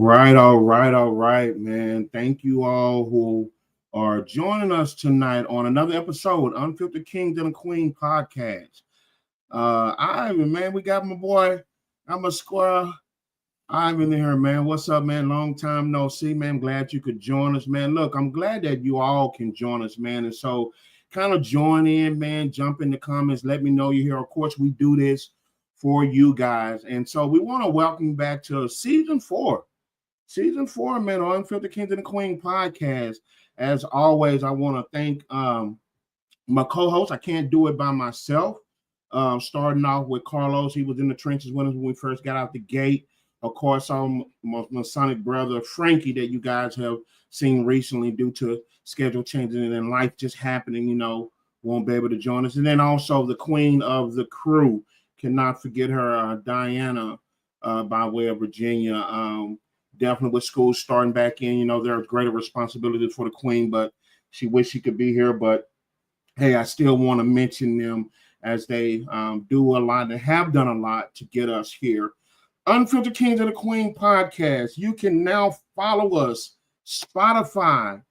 All right, man. Thank you all who are joining us tonight on another episode, Unfiltered Kings and the Queen podcast. Ivan, man, we got my boy, I'm a square. Ivan here, man. What's up, man? Long time no see, man. Glad you could join us, man. Look, I'm glad that you all can join us, man. And so kind of join in, man. Jump in the comments. Let me know you're here. Of course, we do this for you guys. And so we want to welcome you back to season 4. Season 4, man, on Unfiltered Kings and the Queen podcast. As always, I want to thank my co-host. I can't do it by myself. Starting off with Carlos. He was in the trenches with us when we first got out the gate. Of course, my Masonic brother, Frankie, that you guys have seen recently due to schedule changes and life just happening, won't be able to join us. And then also the queen of the crew. Cannot forget her, Diana, by way of Virginia. Definitely with school starting back in, there are greater responsibilities for the queen, but she wished she could be here. But hey, I still want to mention them as they do a lot and have done a lot to get us here. Unfiltered Kings of the Queen podcast. You can now follow us, Spotify,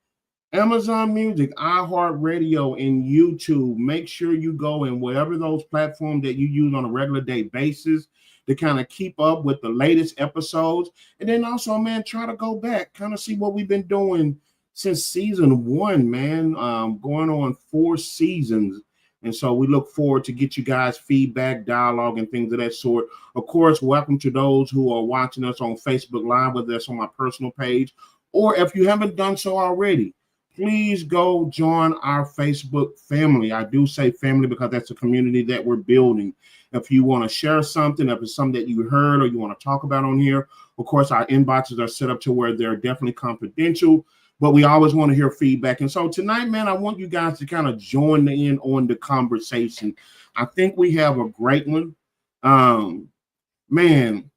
Amazon Music, iHeartRadio, and YouTube. Make sure you go in wherever those platforms that you use on a regular day basis to kind of keep up with the latest episodes. And then also, man, try to go back, kind of see what we've been doing since season 1, man, going on 4 seasons. And so we look forward to get you guys feedback, dialogue, and things of that sort. Of course, welcome to those who are watching us on Facebook Live, whether that's on my personal page, or if you haven't done so already, please go join our Facebook family. I do say family because that's a community that we're building. If you want to share something, if it's something that you heard or you want to talk about on here, of course, our inboxes are set up to where they're definitely confidential, but we always want to hear feedback. And so tonight, man, I want you guys to kind of join in on the conversation. I think we have a great one. Man,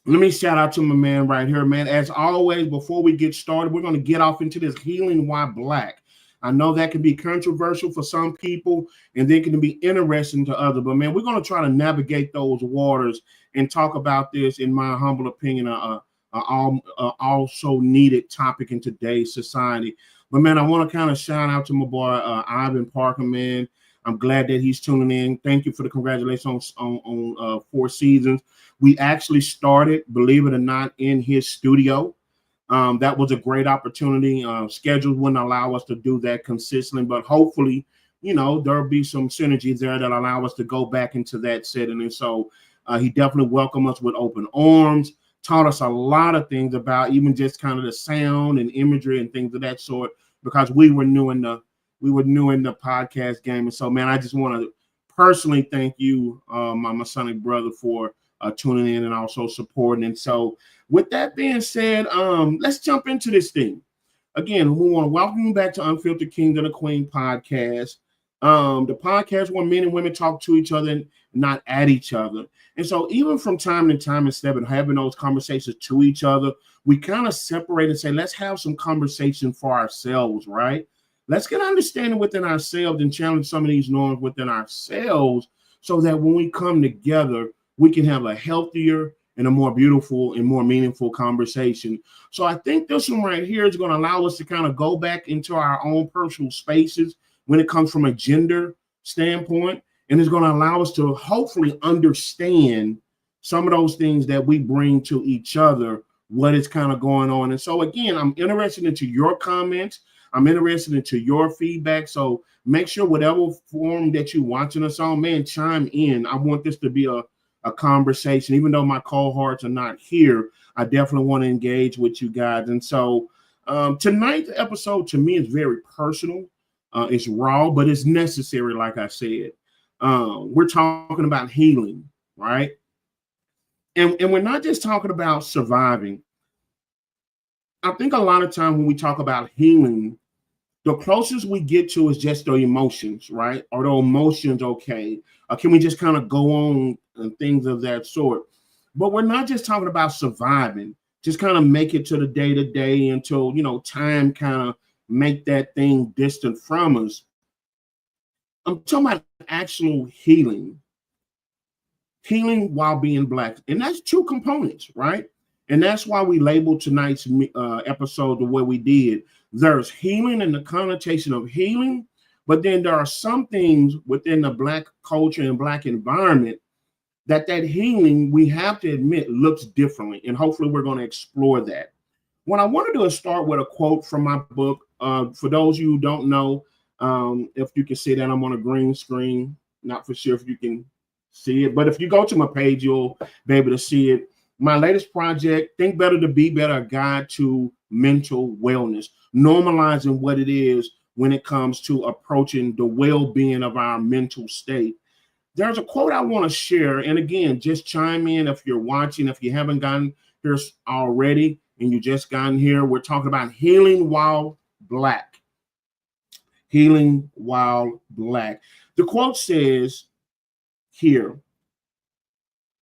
let me shout out to my man right here, man. As always, before we get started, we're going to get off into this healing why black. I know that can be controversial for some people, and they can be interesting to others. But, man, we're going to try to navigate those waters and talk about this, in my humble opinion, also needed topic in today's society. But, man, I want to kind of shout out to my boy, Ivan Parker, man. I'm glad that he's tuning in. Thank you for the congratulations on 4 seasons. We actually started, believe it or not, in his studio. That was a great opportunity. Schedules wouldn't allow us to do that consistently, but hopefully, there'll be some synergies there that allow us to go back into that setting. And so he definitely welcomed us with open arms, taught us a lot of things about even just kind of the sound and imagery and things of that sort, because we were new in the podcast game. And so, man, I just want to personally thank you, my Masonic brother, for tuning in and also supporting. And so with that being said, let's jump into this thing. Again, we want to welcome you back to Unfiltered King and the Queen podcast. The podcast where men and women talk to each other and not at each other. And so even from time to time, instead of having those conversations to each other, we kind of separate and say, let's have some conversation for ourselves, right? Let's get understanding within ourselves and challenge some of these norms within ourselves so that when we come together, we can have a healthier and a more beautiful and more meaningful conversation. So I think this one right here is going to allow us to kind of go back into our own personal spaces when it comes from a gender standpoint. And it's going to allow us to hopefully understand some of those things that we bring to each other, what is kind of going on. And so, again, I'm interested into your comments. I'm interested into your feedback. So make sure whatever form that you're watching us on, man, chime in. I want this to be a conversation. Even though my cohorts are not here, I definitely want to engage with you guys. And so tonight's episode to me is very personal. It's raw, but it's necessary, like I said. We're talking about healing, right? And we're not just talking about surviving. I think a lot of times when we talk about healing, the closest we get to is just the emotions, right? Are the emotions okay? Can we just kind of go on and things of that sort? But we're not just talking about surviving, just kind of make it to the day-to-day until, time kind of make that thing distant from us. I'm talking about actual healing while being black. And that's 2 components, right? And that's why we labeled tonight's episode the way we did. There's healing and the connotation of healing, but then there are some things within the Black culture and Black environment that healing, we have to admit, looks differently. And hopefully we're going to explore that. What I want to do is start with a quote from my book. For those of you who don't know, if you can see that I'm on a green screen, not for sure if you can see it, but if you go to my page, you'll be able to see it. My latest project, Think Better to Be Better, a guide to mental wellness, normalizing what it is when it comes to approaching the well-being of our mental state. There's a quote I want to share. And again, just chime in if you're watching, if you haven't gotten here already and you just gotten here. We're talking about healing while Black. Healing while Black. The quote says here,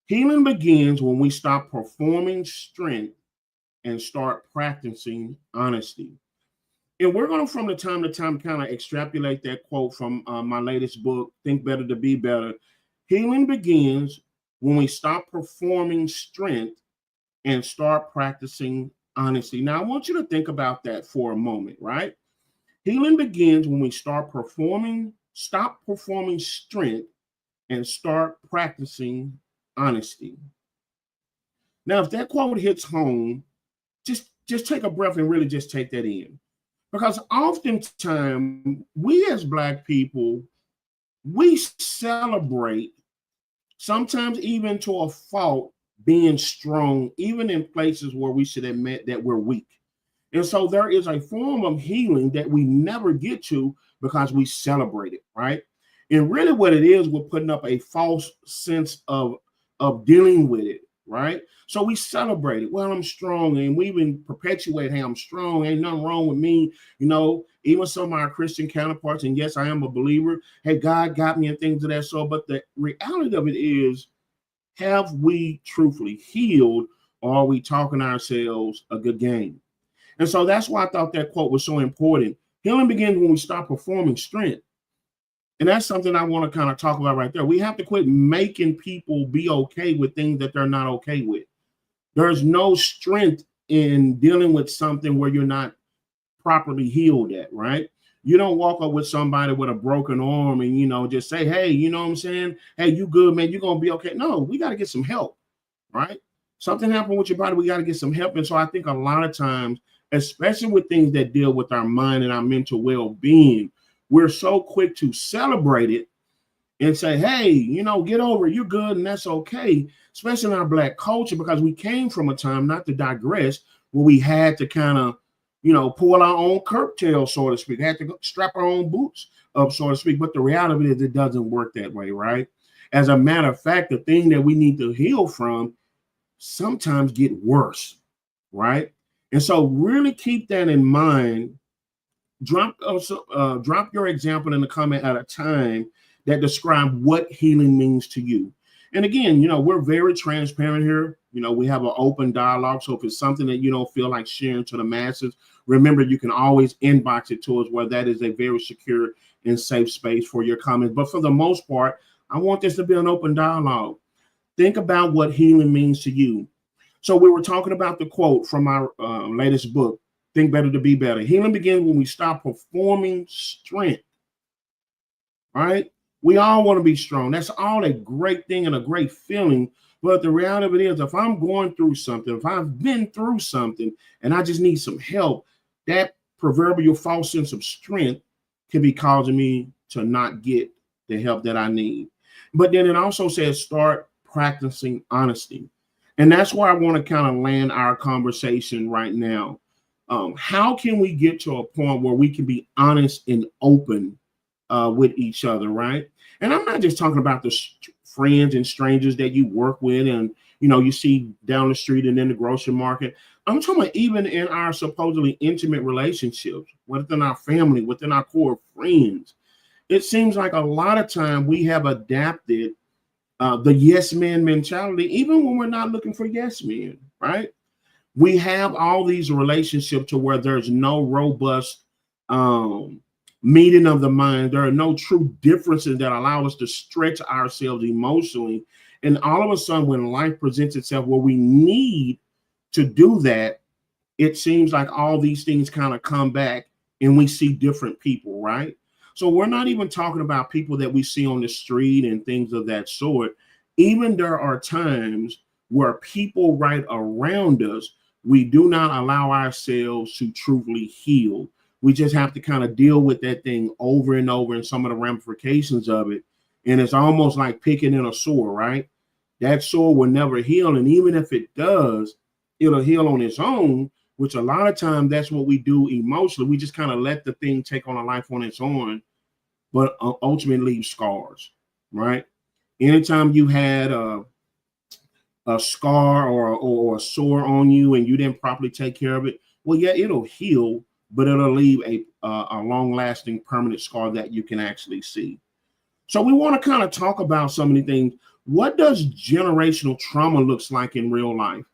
healing begins when we stop performing strength and start practicing honesty. And we're going to, from the time to time, kind of extrapolate that quote from my latest book, Think Better to Be Better. Healing begins when we stop performing strength and start practicing honesty. Now, I want you to think about that for a moment, right? Healing begins when we stop performing strength and start practicing honesty. Now, if that quote hits home, just take a breath and really just take that in. Because oftentimes, we as Black people, we celebrate, sometimes even to a fault, being strong, even in places where we should admit that we're weak. And so there is a form of healing that we never get to because we celebrate it, right? And really what it is, we're putting up a false sense of dealing with it, right? So we celebrate it. Well, I'm strong, and we even perpetuate, hey, I'm strong, ain't nothing wrong with me. You know, even some of our Christian counterparts, and yes, I am a believer. Hey, God got me and things of that sort. But the reality of it is, have we truthfully healed, or are we talking ourselves a good game? And so that's why I thought that quote was so important. Healing begins when we stop performing strength. And that's something I want to kind of talk about right there. We have to quit making people be okay with things that they're not okay with. There's no strength in dealing with something where you're not properly healed at, right? You don't walk up with somebody with a broken arm and, just say, hey, you know what I'm saying? Hey, you good, man? You're going to be okay. No, we got to get some help, right? Something happened with your body. We got to get some help. And so I think a lot of times, especially with things that deal with our mind and our mental well-being, we're so quick to celebrate it and say, hey, get over it. You're good and that's okay, especially in our Black culture, because we came from a time, not to digress, where we had to kind of, pull our own curtail, so to speak, had to strap our own boots up, so to speak. But the reality is it doesn't work that way, right? As a matter of fact, the thing that we need to heal from sometimes get worse, right? And so really keep that in mind. Drop your example in the comment at a time that describe what healing means to you. And again, we're very transparent here. We have an open dialogue. So if it's something that you don't feel like sharing to the masses, remember, you can always inbox it to us, where that is a very secure and safe space for your comments. But for the most part, I want this to be an open dialogue. Think about what healing means to you. So we were talking about the quote from our latest book, Think Better to Be Better. Healing begins when we stop performing strength. All right? We all want to be strong. That's all a great thing and a great feeling. But the reality of it is, if I'm going through something, if I've been through something and I just need some help, that proverbial false sense of strength can be causing me to not get the help that I need. But then it also says start practicing honesty. And that's where I want to kind of land our conversation right now. How can we get to a point where we can be honest and open with each other, right? And I'm not just talking about the friends and strangers that you work with and, you see down the street and in the grocery market. I'm talking about even in our supposedly intimate relationships, within our family, within our core friends. It seems like a lot of time we have adapted the yes man mentality, even when we're not looking for yes men, right? We have all these relationships to where there's no robust meeting of the mind. There are no true differences that allow us to stretch ourselves emotionally. And all of a sudden, when life presents itself where we need to do that, it seems like all these things kind of come back and we see different people, right? So we're not even talking about people that we see on the street and things of that sort. Even there are times where people right around us, we do not allow ourselves to truly heal. We just have to kind of deal with that thing over and over and some of the ramifications of it. And it's almost like picking in a sore, right? That sore will never heal. And even if it does, it'll heal on its own, which a lot of times that's what we do emotionally. We just kind of let the thing take on a life on its own, but ultimately leave scars, right? Anytime you had a scar or a sore on you and you didn't properly take care of it, well, yeah, it'll heal, but it'll leave a long-lasting permanent scar that you can actually see. So we want to kind of talk about some of the things. What does generational trauma looks like in real life?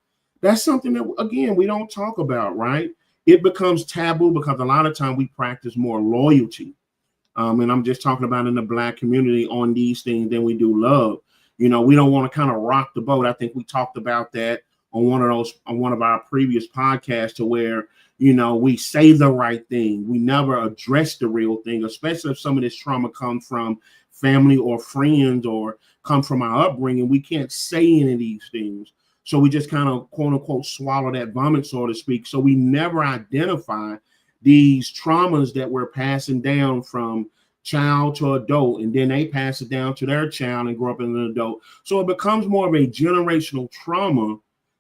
That's something that, again, we don't talk about, right? It becomes taboo because a lot of time we practice more loyalty. And I'm just talking about in the Black community on these things than we do love. You know, we don't want to kind of rock the boat. I think we talked about that on one of our previous podcasts, to where, you know, we say the right thing. We never address the real thing, especially if some of this trauma comes from family or friends or come from our upbringing. We can't say any of these things. So we just kind of, quote unquote, swallow that vomit, so to speak. So we never identify these traumas that we're passing down from child to adult, and then they pass it down to their child and grow up as an adult. So it becomes more of a generational trauma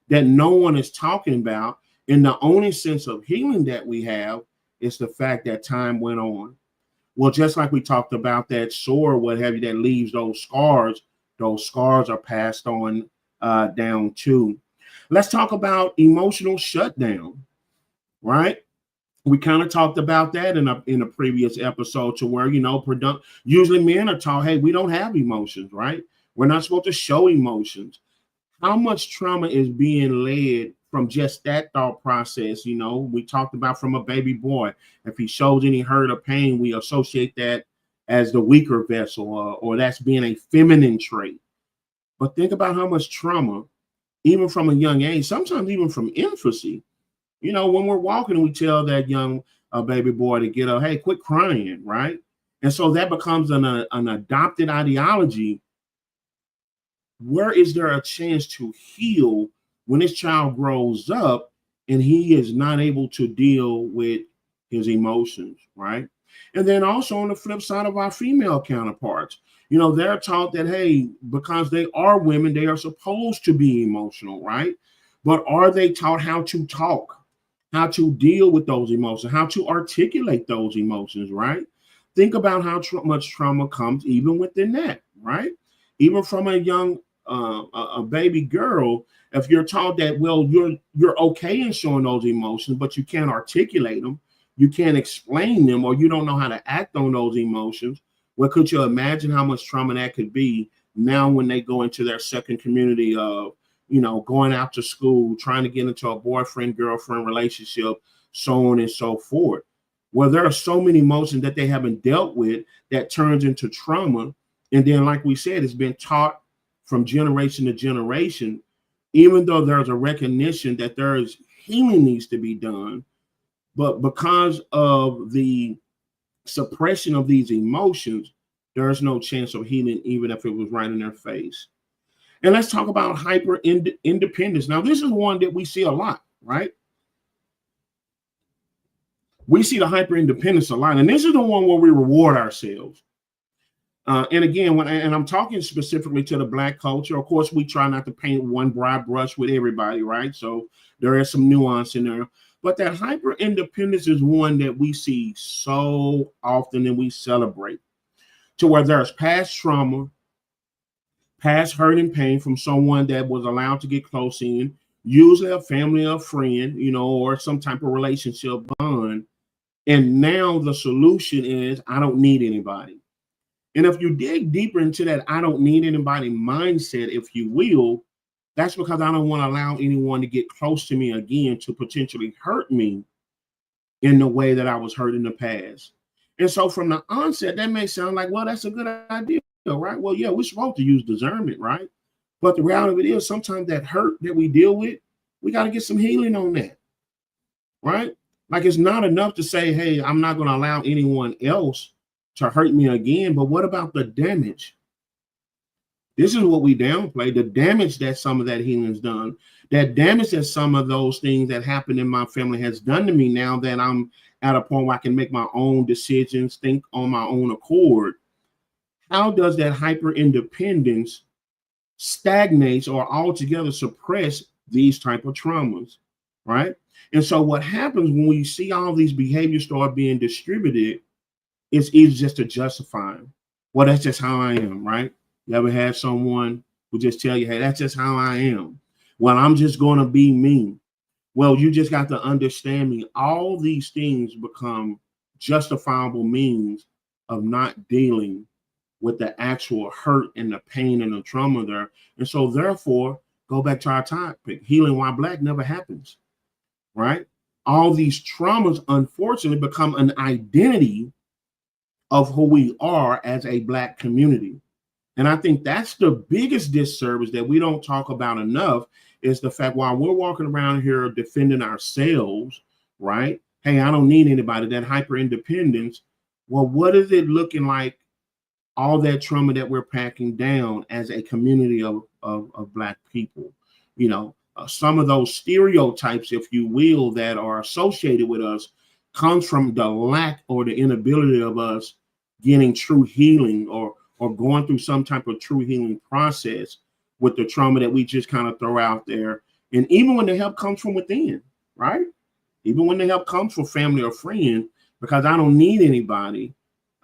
that no one is talking about. And the only sense of healing that we have is the fact that time went on. Well, just like we talked about that sore, what have you, that leaves those scars are passed on down too. Let's talk about emotional shutdown, right? We kind of talked about that in a previous episode, to where, you know, usually men are taught, hey, we don't have emotions, right? We're not supposed to show emotions. How much trauma is being led from just that thought process? You know, we talked about from a baby boy. If he shows any hurt or pain, we associate that as the weaker vessel, or that's being a feminine trait. But think about how much trauma, even from a young age, sometimes even from infancy. You know, when we're walking, we tell that young baby boy to get up, hey, quit crying, right? And so that becomes an adopted ideology. Where is there a chance to heal when this child grows up and he is not able to deal with his emotions, right? And then also on the flip side of our female counterparts, you know, they're taught that, hey, because they are women, they are supposed to be emotional, right? But are they taught how to talk, how to deal with those emotions, how to articulate those emotions, right? Think about how much trauma comes even within that, right? Even from a young a baby girl, if you're taught that, well, you're okay in showing those emotions, but you can't articulate them, you can't explain them, or you don't know how to act on those emotions. Well, could you imagine how much trauma that could be now when they go into their second community of, you know, going out to school, trying to get into a boyfriend, girlfriend relationship, so on and so forth. Well, there are so many emotions that they haven't dealt with that turns into trauma. And then, like we said, it's been taught from generation to generation, even though there's a recognition that there is healing needs to be done. But because of the suppression of these emotions, there's no chance of healing, even if it was right in their face. And let's talk about hyper independence. Now, this is one that we see a lot, right? We see the hyper independence a lot. And this is the one where we reward ourselves. And again, and I'm talking specifically to the Black culture, of course, we try not to paint one broad brush with everybody, right? So there is some nuance in there. But that hyper independence is one that we see so often and we celebrate, to where there's past trauma, past hurt and pain from someone that was allowed to get close in, usually a family or friend, you know, or some type of relationship bond. And now the solution is, I don't need anybody. And if you dig deeper into that I don't need anybody mindset, if you will, that's because I don't want to allow anyone to get close to me again to potentially hurt me in the way that I was hurt in the past. And so from the onset, that may sound like, well, that's a good idea, right? Well, yeah, we're supposed to use discernment, right? But the reality of it is, sometimes that hurt that we deal with, We got to get some healing on that, right? Like it's not enough to say, hey, I'm not going to allow anyone else to hurt me again. But what about the damage? This is what we downplay, the damage that some of that healing has done, that damage that some of those things that happened in my family has done to me. Now that I'm at a point where I can make my own decisions, think on my own accord, how does that hyper independence stagnates or altogether suppress these type of traumas, right? And so what happens when we see all these behaviors start being distributed, it's easy just to justify them. Well, that's just how I am, right? You ever had someone who just tell you, hey, that's just how I am. Well, I'm just going to be me. Well, you just got to understand me. All these things become justifiable means of not dealing with the actual hurt and the pain and the trauma there. And so therefore, go back to our topic, healing while Black never happens, right? All these traumas, unfortunately, become an identity of who we are as a Black community. And I think that's the biggest disservice that we don't talk about enough, is the fact while we're walking around here defending ourselves, right? Hey, I don't need anybody, that hyper independence. Well, what is it looking like, all that trauma that we're packing down as a community of Black people? You know, some of those stereotypes, if you will, that are associated with us comes from the lack or the inability of us getting true healing or going through some type of true healing process with the trauma that we just kind of throw out there. And even when the help comes from within, right? Even when the help comes from family or friend, because I don't need anybody,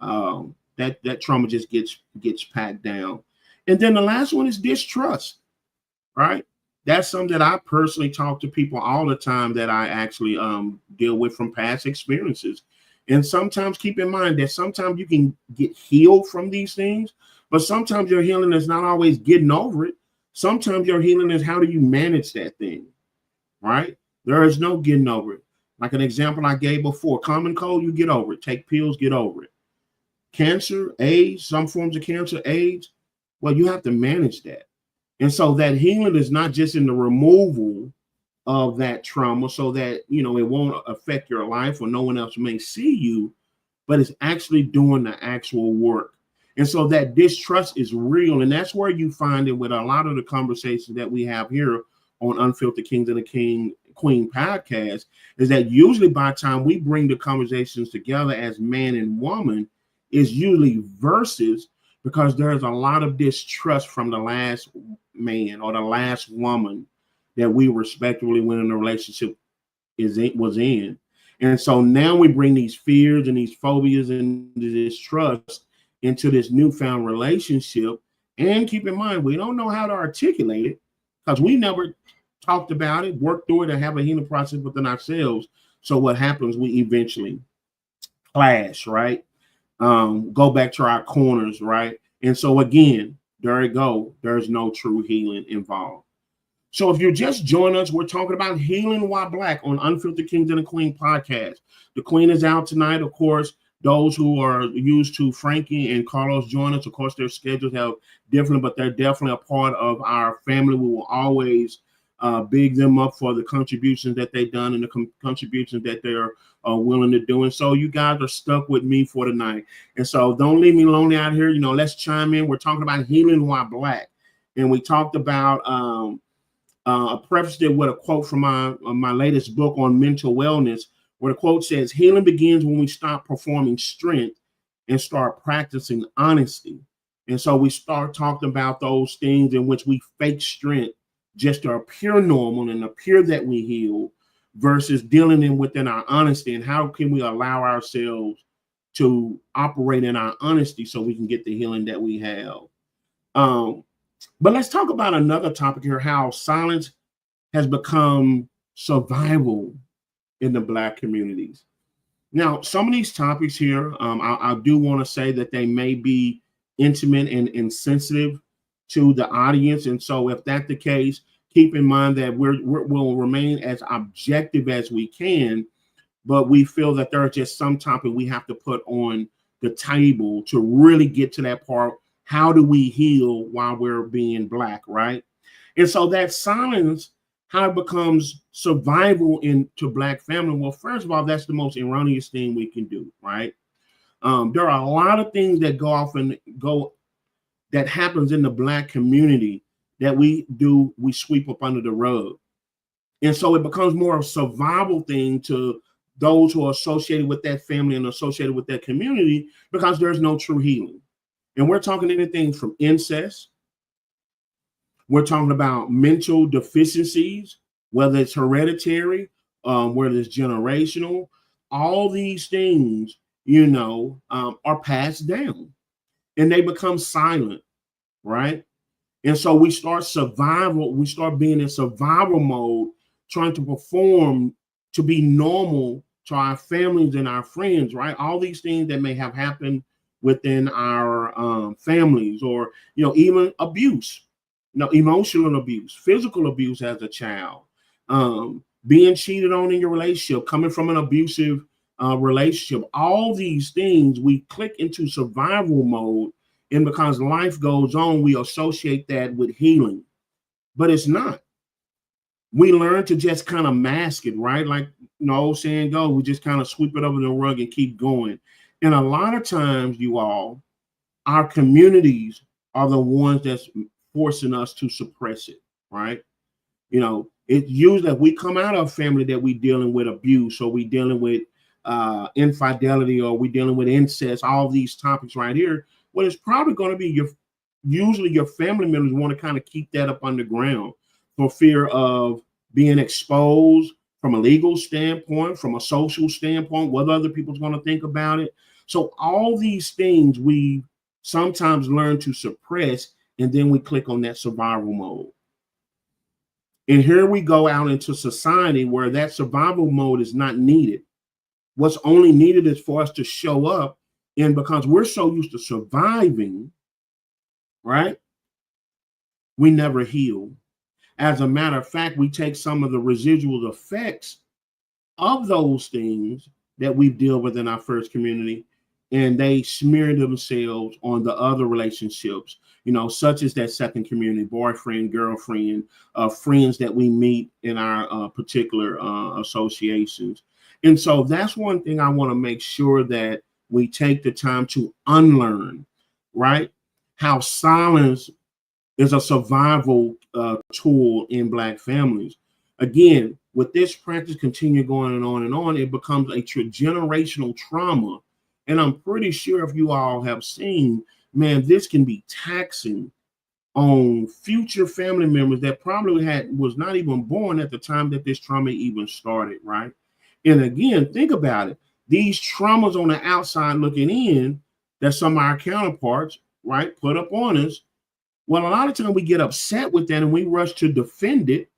that trauma just gets packed down. And then the last one is distrust, right? That's something that I personally talk to people all the time that I actually deal with from past experiences. And sometimes keep in mind that sometimes you can get healed from these things, but sometimes your healing is not always getting over it. Sometimes your healing is how do you manage that thing, right? There is no getting over it. Like an example I gave before, common cold, you get over it. Take pills, get over it. Cancer, AIDS, some forms of cancer, AIDS, well, you have to manage that. And so that healing is not just in the removal of that trauma so that, you know, it won't affect your life or no one else may see you, but it's actually doing the actual work. And so that distrust is real. And that's where you find it with a lot of the conversations that we have here on Unfiltered Kings and the Queen podcast, is that usually by the time we bring the conversations together as man and woman, is usually versus, because there's a lot of distrust from the last man or the last woman that we respectively went in a relationship was in. And so now we bring these fears and these phobias and this trust into this newfound relationship. And keep in mind, we don't know how to articulate it because we never talked about it, worked through it, and have a healing process within ourselves. So what happens, we eventually clash, right? Go back to our corners, right? And so again, there you go. There's no true healing involved. So if you're just joining us, we're talking about healing while Black on Unfiltered Kings and the Queen podcast. The Queen is out tonight, of course. Those who are used to Frankie and Carlos join us, of course, their schedules have different, but they're definitely a part of our family. We will always big them up for the contributions that they've done and the contributions that they're willing to do. And so you guys are stuck with me for tonight. And so don't leave me lonely out here. You know, let's chime in. We're talking about healing while Black. And we talked about I prefaced it with a quote from my latest book on mental wellness, where the quote says, healing begins when we stop performing strength and start practicing honesty. And so we start talking about those things in which we fake strength just to appear normal and appear that we heal, versus dealing in within our honesty. And how can we allow ourselves to operate in our honesty so we can get the healing that we have? But let's talk about another topic here, how silence has become survival in the Black communities. Now, some of these topics here, I do want to say that they may be intimate and insensitive to the audience. And so if that's the case, keep in mind that we'll remain as objective as we can, but we feel that there are just some topics we have to put on the table to really get to that part. How do we heal while we're being Black, right? And so that silence how it becomes survival into Black family. Well, first of all, that's the most erroneous thing we can do, right? There are a lot of things that go off and go that happens in the Black community that we sweep up under the rug. And so it becomes more of a survival thing to those who are associated with that family and associated with that community, because there's no true healing. And we're talking anything from incest. We're talking about mental deficiencies, whether it's hereditary, whether it's generational. All these things, are passed down and they become silent, right? And so we start being in survival mode, trying to perform to be normal to our families and our friends, right? All these things that may have happened within our families, or, even abuse, emotional abuse, physical abuse as a child, being cheated on in your relationship, coming from an abusive relationship. All these things, we click into survival mode, and because life goes on, we associate that with healing, but it's not. We learn to just kind of mask it, right? Like, old saying goes, we just kind of sweep it over the rug and keep going. And a lot of times, our communities are the ones that's forcing us to suppress it, right? It's usually that we come out of a family that we dealing with abuse, or we dealing with infidelity, or we dealing with incest, all these topics right here. Well, it's probably going to be usually your family members want to kind of keep that up underground for fear of being exposed from a legal standpoint, from a social standpoint, what other people's going to think about it. So all these things we sometimes learn to suppress, and then we click on that survival mode. And here we go out into society where that survival mode is not needed. What's only needed is for us to show up, and because we're so used to surviving, right, we never heal. As a matter of fact, we take some of the residual effects of those things that we deal with in our first community, and they smear themselves on the other relationships, such as that second community, boyfriend, girlfriend, friends that we meet in our particular associations. And so that's one thing I want to make sure that we take the time to unlearn, right? How silence is a survival tool in Black families. Again, with this practice continue going and on, it becomes a generational trauma. And I'm pretty sure if you all have seen, man, this can be taxing on future family members that probably was not even born at the time that this trauma even started, right? And again, think about it. These traumas on the outside looking in, that some of our counterparts, right, put up on us. Well, a lot of times we get upset with that and we rush to defend it,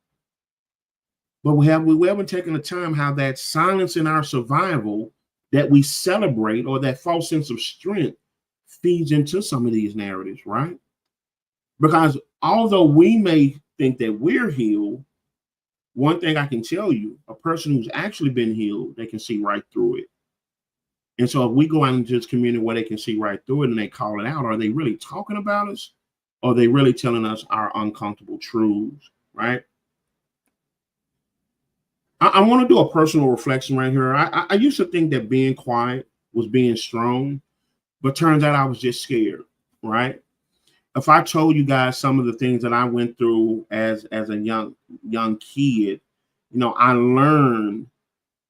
but we haven't taken the time how that silence in our survival that we celebrate, or that false sense of strength, feeds into some of these narratives, right? Because although we may think that we're healed, one thing I can tell you, a person who's actually been healed, they can see right through it. And so if we go out into this community where they can see right through it and they call it out, are they really talking about us? Or are they really telling us our uncomfortable truths, right? I want to do a personal reflection right here. I used to think that being quiet was being strong, but turns out I was just scared, right? If I told you guys some of the things that I went through as a young kid, I learned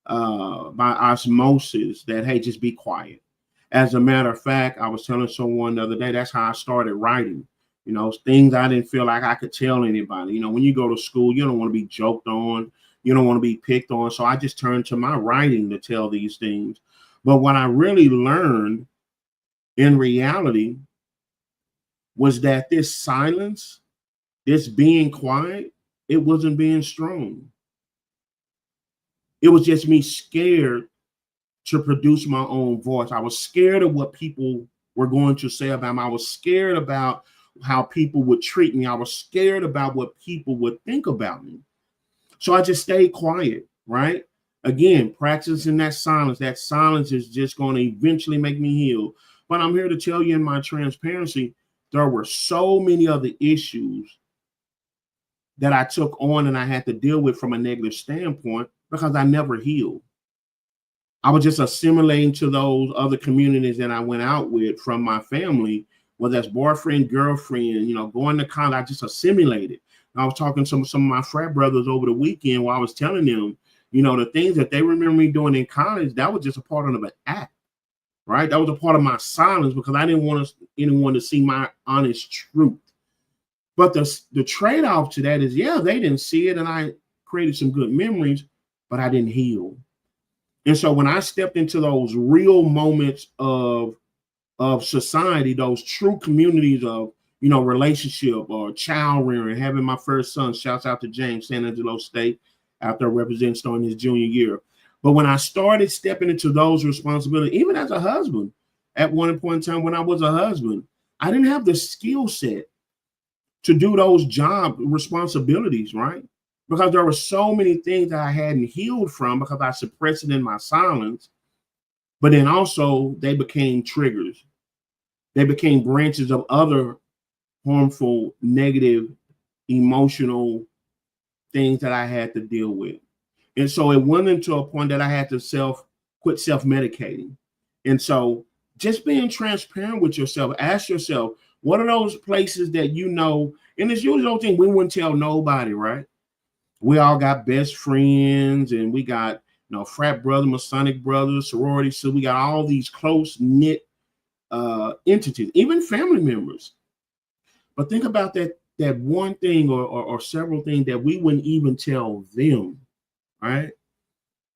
by osmosis that, hey, just be quiet. As a matter of fact, I was telling someone the other day, that's how I started writing. Things I didn't feel like I could tell anybody. When you go to school, you don't want to be joked on. You don't want to be picked on. So I just turned to my writing to tell these things. But what I really learned in reality was that this silence, this being quiet, it wasn't being strong. It was just me scared to produce my own voice. I was scared of what people were going to say about me. I was scared about how people would treat me. I was scared about what people would think about me. So I just stayed quiet, right? Again, practicing that silence. That silence is just going to eventually make me heal. But I'm here to tell you in my transparency, there were so many other issues that I took on and I had to deal with from a negative standpoint because I never healed. I was just assimilating to those other communities that I went out with from my family, whether that's boyfriend, girlfriend, going to college. I just assimilated. I was talking to some of my frat brothers over the weekend while I was telling them, the things that they remember me doing in college, that was just a part of an act, right? That was a part of my silence because I didn't want anyone to see my honest truth. But the trade-off to that is, yeah, they didn't see it and I created some good memories, but I didn't heal. And so when I stepped into those real moments of society, those true communities of, relationship or child rearing, having my first son, shouts out to James, San Angelo State, after representing starting his junior year. But when I started stepping into those responsibilities, even as a husband, at one point in time when I was a husband, I didn't have the skill set to do those job responsibilities, right? Because there were so many things that I hadn't healed from because I suppressed it in my silence. But then also they became triggers. They became branches of other harmful, negative, emotional things that I had to deal with. And so it went into a point that I had to quit self-medicating. And so just being transparent with yourself, ask yourself, what are those places that and it's usually those things we wouldn't tell nobody, right? We all got best friends and we got, frat brothers, Masonic brothers, sorority. So we got all these close knit entities, even family members. But think about that one thing or several things that we wouldn't even tell them, right?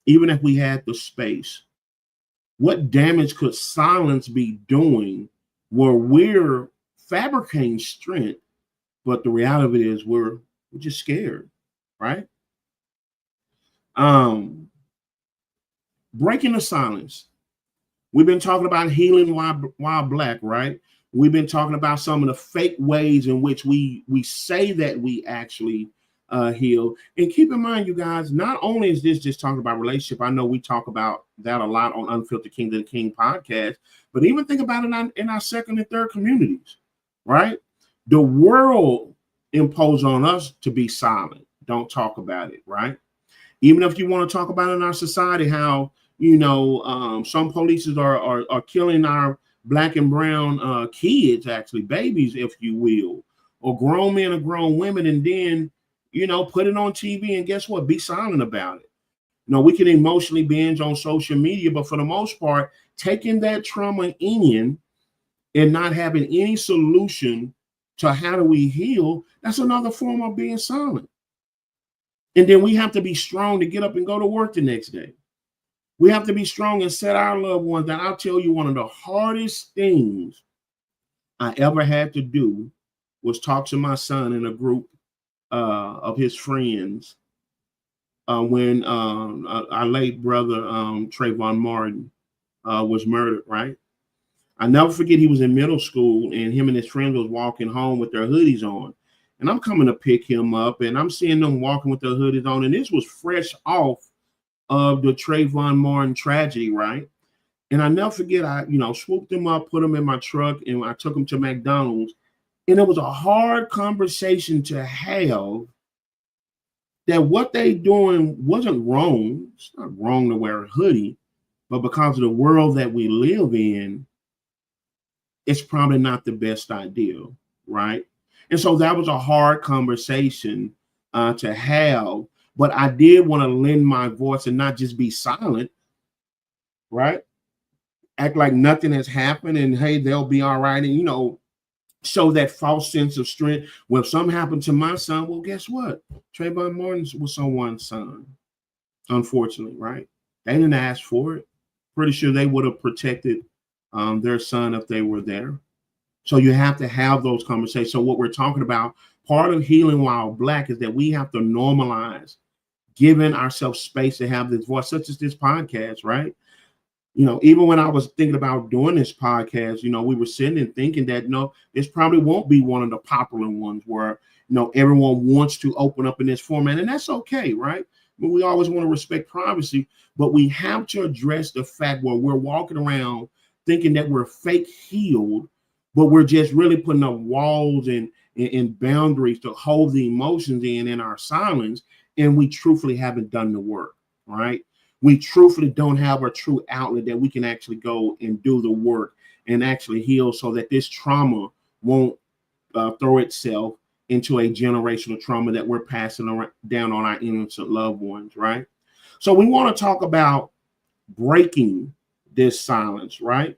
Even if we had the space. What damage could silence be doing where we're fabricating strength, but the reality of it is we're just scared, right? Breaking the silence. We've been talking about healing while Black, right? We've been talking about some of the fake ways in which we say that we actually heal. And keep in mind, you guys, not only is this just talking about relationship, I know we talk about that a lot on Unfiltered King to the King podcast, but even think about it in our second and third communities, right? The world imposed on us to be silent. Don't talk about it, right? Even if you want to talk about in our society how, some police are killing our Black and brown kids, actually, babies, if you will, or grown men or grown women, and then, put it on TV and guess what? Be silent about it. We can emotionally binge on social media, but for the most part, taking that trauma in and not having any solution to how do we heal, that's another form of being silent. And then we have to be strong to get up and go to work the next day. We have to be strong and set our loved ones down. I'll tell you, one of the hardest things I ever had to do was talk to my son in a group of his friends when our late brother, Trayvon Martin, was murdered, right? I never forget, he was in middle school and him and his friends was walking home with their hoodies on. And I'm coming to pick him up and I'm seeing them walking with their hoodies on. And this was fresh off of the Trayvon Martin tragedy, right? And I never forget, I swooped him up, put him in my truck, and I took him to McDonald's. And it was a hard conversation to have that what they doing wasn't wrong. It's not wrong to wear a hoodie, but because of the world that we live in, it's probably not the best idea, right? And so that was a hard conversation to have. But I did want to lend my voice and not just be silent, right? Act like nothing has happened and hey, they'll be all right. And, show that false sense of strength. Well, if something happened to my son, well, guess what? Trayvon Martin was someone's son, unfortunately, right? They didn't ask for it. Pretty sure they would have protected their son if they were there. So you have to have those conversations. So what we're talking about, part of healing while Black is that we have to normalize giving ourselves space to have this voice, such as this podcast, right? Even when I was thinking about doing this podcast, we were sitting and thinking that, this probably won't be one of the popular ones where, everyone wants to open up in this format. And that's okay, right? But we always want to respect privacy, but we have to address the fact where we're walking around thinking that we're fake healed, but we're just really putting up walls and and boundaries to hold the emotions in our silence, and we truthfully haven't done the work, right? We truthfully don't have a true outlet that we can actually go and do the work and actually heal, so that this trauma won't throw itself into a generational trauma that we're passing down on our innocent loved ones, right? So we want to talk about breaking this silence, right?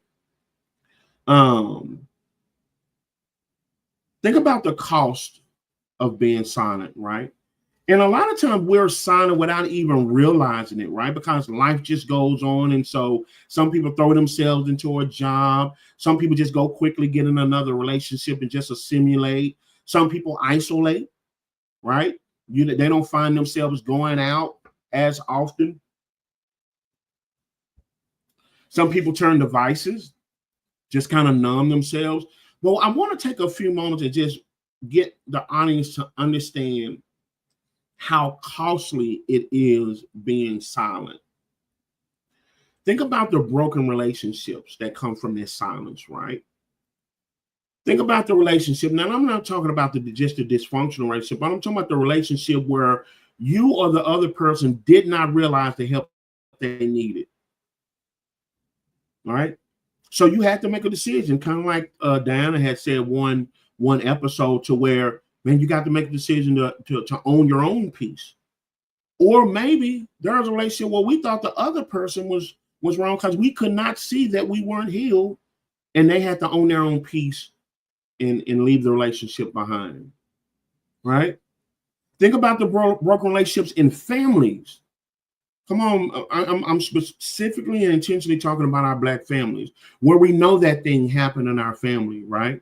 Think about the cost of being silent, right? And a lot of times we're silent without even realizing it, right? Because life just goes on. And so some people throw themselves into a job. Some people just go quickly get in another relationship and just assimilate. Some people isolate, right? They don't find themselves going out as often. Some people turn to vices, just kind of numb themselves. Well, I want to take a few moments and just get the audience to understand how costly it is being silent. Think about the broken relationships that come from this silence, right? Think about the relationship. Now, I'm not talking about just a dysfunctional relationship, but I'm talking about the relationship where you or the other person did not realize the help they needed. All right. So you had to make a decision, kind of like Diana had said one episode, to where, man, you got to make a decision to own your own peace. Or maybe there was a relationship where we thought the other person was wrong because we could not see that we weren't healed, and they had to own their own peace and leave the relationship behind, right? Think about the broken relationships in families. Come on, I'm specifically and intentionally talking about our Black families, where we know that thing happened in our family, right?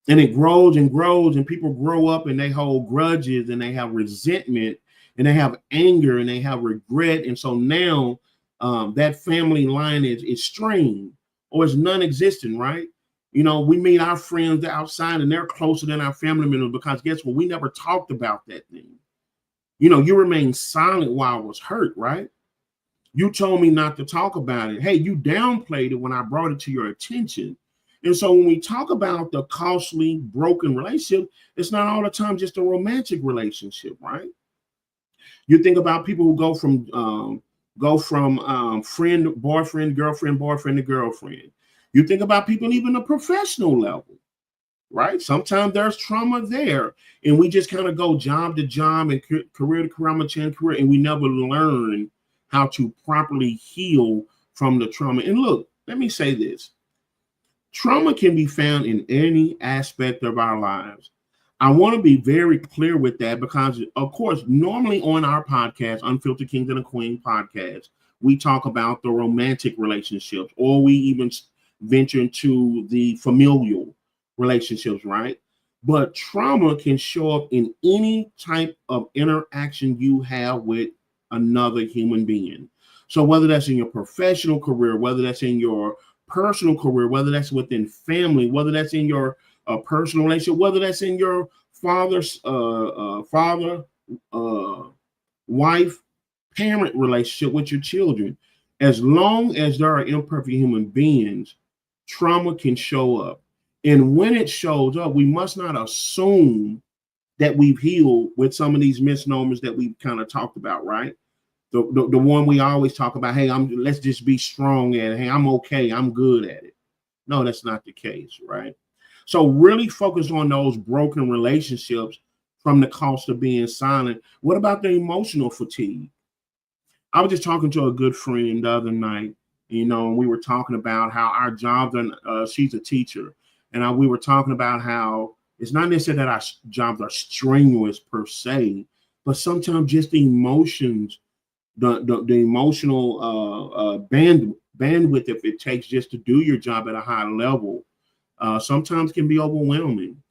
And it grows and grows, and people grow up and they hold grudges and they have resentment and they have anger and they have regret. And so now that family line is strained or is non-existent, right? You know, we meet our friends outside and they're closer than our family members because guess what? We never talked about that thing. You know, you remained silent while I was hurt, right? You told me not to talk about it. Hey, you downplayed it when I brought it to your attention. And so when we talk about the costly, broken relationship, it's not all the time just a romantic relationship, right? You think about people who go from friend, boyfriend, girlfriend, boyfriend to girlfriend. You think about people even a professional level, right? Sometimes there's trauma there, and we just kind of go job to job and career to career, I'm a change career, and we never learn how to properly heal from the trauma. And look, let me say this. Trauma can be found in any aspect of our lives. I want to be very clear with that because, of course, normally on our podcast, Unfiltered Kings and a Queen podcast, we talk about the romantic relationships, or we even venture into the familial relationships, right? But trauma can show up in any type of interaction you have with another human being. So whether that's in your professional career, whether that's in your personal career, whether that's within family, whether that's in your personal relationship, whether that's in your father's wife, parent relationship with your children, as long as there are imperfect human beings, trauma can show up. And when it shows up, we must not assume that we've healed with some of these misnomers that we've kind of talked about, right? The one we always talk about, hey, let's just be strong at it. Hey, I'm okay. I'm good at it. No, that's not the case, right? So really focus on those broken relationships from the cost of being silent. What about the emotional fatigue? I was just talking to a good friend the other night, you know, and we were talking about how our jobs are, she's a teacher, and we were talking about how it's not necessarily that our jobs are strenuous per se, but sometimes just the emotions, the emotional bandwidth, if it takes just to do your job at a high level, sometimes can be overwhelming.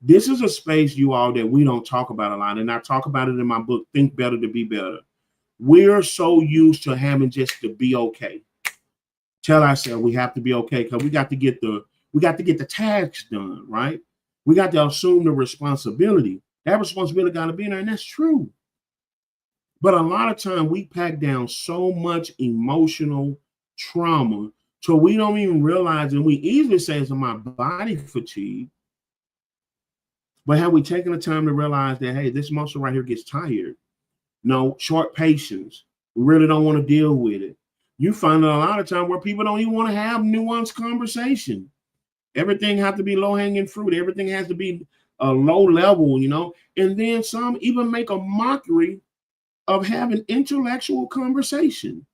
This is a space, you all, that we don't talk about a lot, and I talk about it in my book, Think Better to Be Better. We're so used to having just to be okay. Tell ourselves we have to be okay because we got to get the tasks done, right? We got to assume the responsibility. That responsibility got to be there, and that's true. But a lot of time we pack down so much emotional trauma so we don't even realize, and we easily say it's my body fatigue. But have we taken the time to realize that, hey, this muscle right here gets tired? No, short patience. We really don't want to deal with it. You find a lot of time where people don't even want to have nuanced conversation. Everything has to be low hanging fruit. Everything has to be a low level, and then some even make a mockery of having intellectual conversation.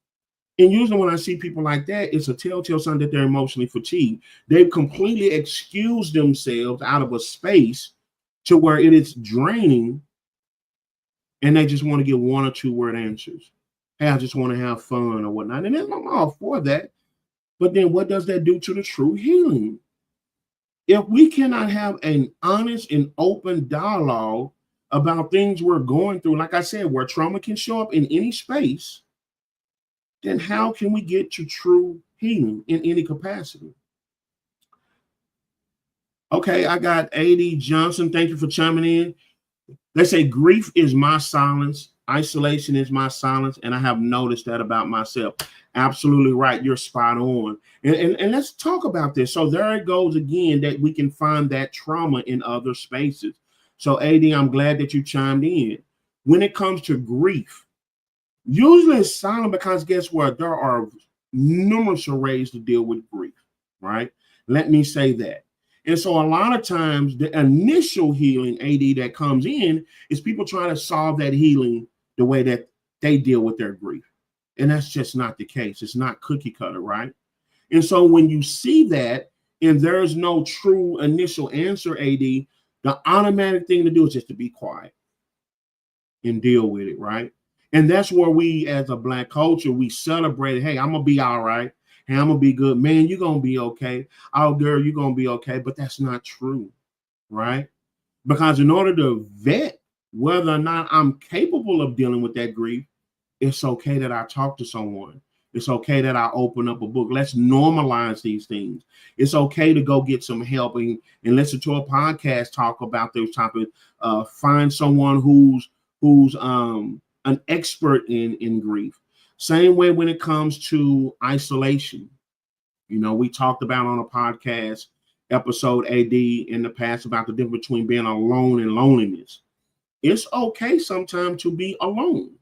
And usually when I see people like that, it's a telltale sign that they're emotionally fatigued. They've completely excused themselves out of a space to where it is draining, and they just want to get one or two word answers. Hey, I just want to have fun or whatnot. And I'm all for that. But then what does that do to the true healing? If we cannot have an honest and open dialogue about things we're going through, like I said, where trauma can show up in any space, then how can we get to true healing in any capacity? Okay, I got A.D. Johnson. Thank you for chiming in. They say grief is my silence, isolation is my silence, and I have noticed that about myself. Absolutely right. You're spot on. And let's talk about this. So there it goes again, that we can find that trauma in other spaces. So AD, I'm glad that you chimed in. When it comes to grief, usually it's silent because guess what? There are numerous ways to deal with grief, right? Let me say that. And so a lot of times the initial healing AD that comes in is people trying to solve that healing the way that they deal with their grief. And that's just not the case. It's not cookie cutter, right? And so when you see that and there's no true initial answer, AD, the automatic thing to do is just to be quiet and deal with it, right? And that's where we as a Black culture, we celebrate, hey, I'm going to be all right. Hey, I'm going to be good. Man, you're going to be okay. Oh, girl, you're going to be okay. But that's not true, right? Because in order to vet whether or not I'm capable of dealing with that grief, it's okay that I talk to someone. It's okay that I open up a book. Let's normalize these things. It's okay to go get some help and listen to a podcast talk about those topics. Find someone who's an expert in grief. Same way when it comes to isolation. We talked about on a podcast episode AD in the past about the difference between being alone and loneliness. It's okay sometimes to be alone.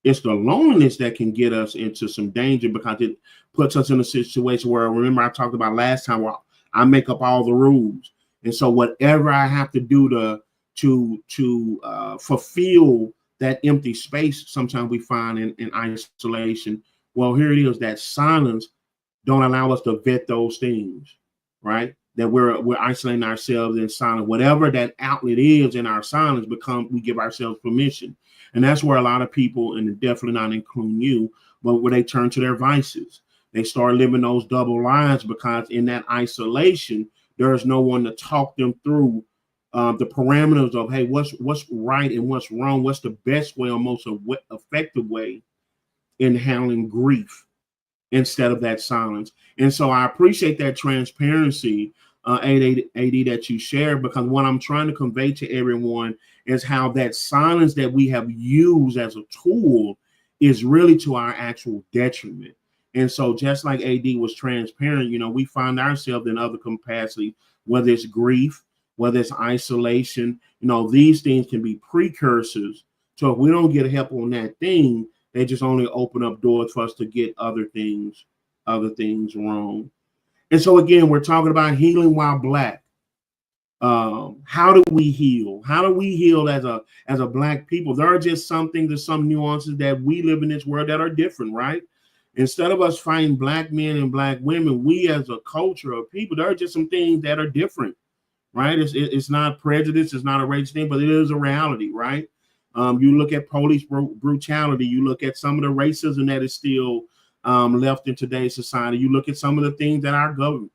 It's the loneliness that can get us into some danger because it puts us in a situation where, remember I talked about last time, where I make up all the rules. And so whatever I have to do to fulfill that empty space, sometimes we find in isolation. Well, here it is, that silence don't allow us to vet those things, right? That we're isolating ourselves in silence. Whatever that outlet is in our silence, we give ourselves permission. And that's where a lot of people, and definitely not including you, but where they turn to their vices. They start living those double lives because in that isolation, there is no one to talk them through the parameters of, hey, what's right and what's wrong? What's the best way or most effective way in handling grief instead of that silence? And so I appreciate that transparency, AD, that you share, because what I'm trying to convey to everyone is how that silence that we have used as a tool is really to our actual detriment. And so just like AD was transparent, we find ourselves in other capacities, whether it's grief, whether it's isolation, these things can be precursors. So if we don't get help on that thing, they just only open up doors for us to get other things wrong. And so again, we're talking about healing while Black. How do we heal? How do we heal as a Black people? There are just some things, there's some nuances that we live in this world that are different, right? Instead of us fighting Black men and Black women, we as a culture of people, there are just some things that are different, right? It's not prejudice, it's not a race thing, but it is a reality, right? You look at police brutality, you look at some of the racism that is still left in today's society. You look at some of the things that our government,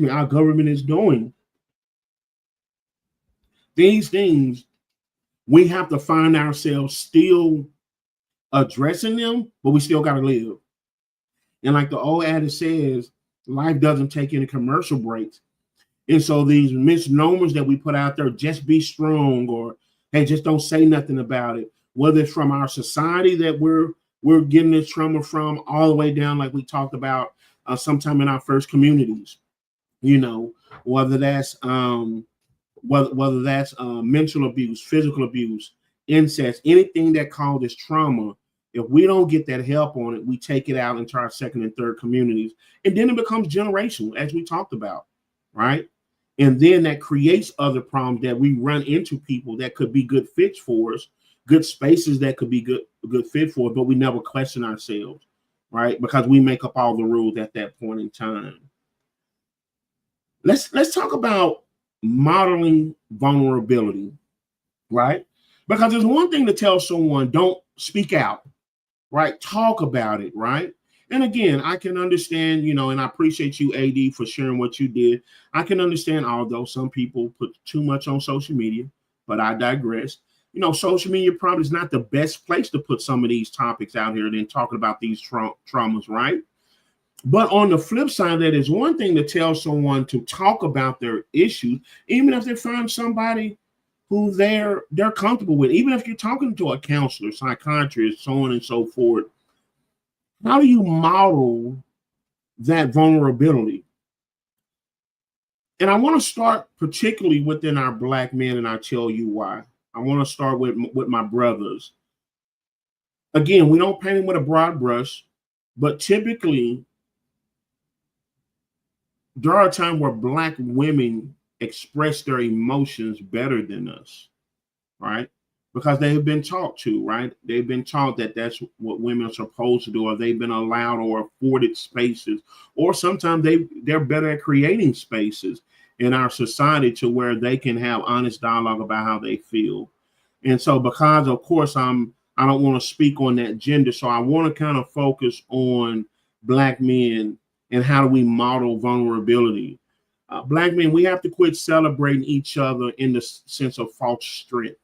our government is doing. These things, we have to find ourselves still addressing them, but we still got to live. And like the old adage says, life doesn't take any commercial breaks. And so these misnomers that we put out there, just be strong, or hey, just don't say nothing about it, whether it's from our society that we're getting this trauma from, all the way down, like we talked about sometime in our first communities, whether that's whether that's mental abuse, physical abuse, incest, anything that causes trauma. If we don't get that help on it, we take it out into our second and third communities, and then it becomes generational, as we talked about, right? And then that creates other problems that we run into people that could be good fits for us, good spaces that could be good fit for us, but we never question ourselves, right? Because we make up all the rules at that point in time. Let's talk about modeling vulnerability, right? Because there's one thing to tell someone, don't speak out, right? Talk about it, right? And again, I can understand, and I appreciate you, AD, for sharing what you did. I can understand, although some people put too much on social media, but I digress. Social media probably is not the best place to put some of these topics out here than talking about these traumas, right? But on the flip side of that, is one thing to tell someone to talk about their issues, even if they find somebody who they're comfortable with, even if you're talking to a counselor, psychiatrist, so on and so forth. How do you model that vulnerability? And I want to start particularly within our Black men, and I'll tell you why. I want to start with my brothers. Again, we don't paint them with a broad brush, but typically there are times where Black women express their emotions better than us, right? Because they have been taught to, right? They've been taught that that's what women are supposed to do, or they've been allowed or afforded spaces, or sometimes they're better at creating spaces in our society to where they can have honest dialogue about how they feel. And so, because of course I don't want to speak on that gender, so I want to kind of focus on Black men and how do we model vulnerability. Black men, we have to quit celebrating each other in the sense of false strength.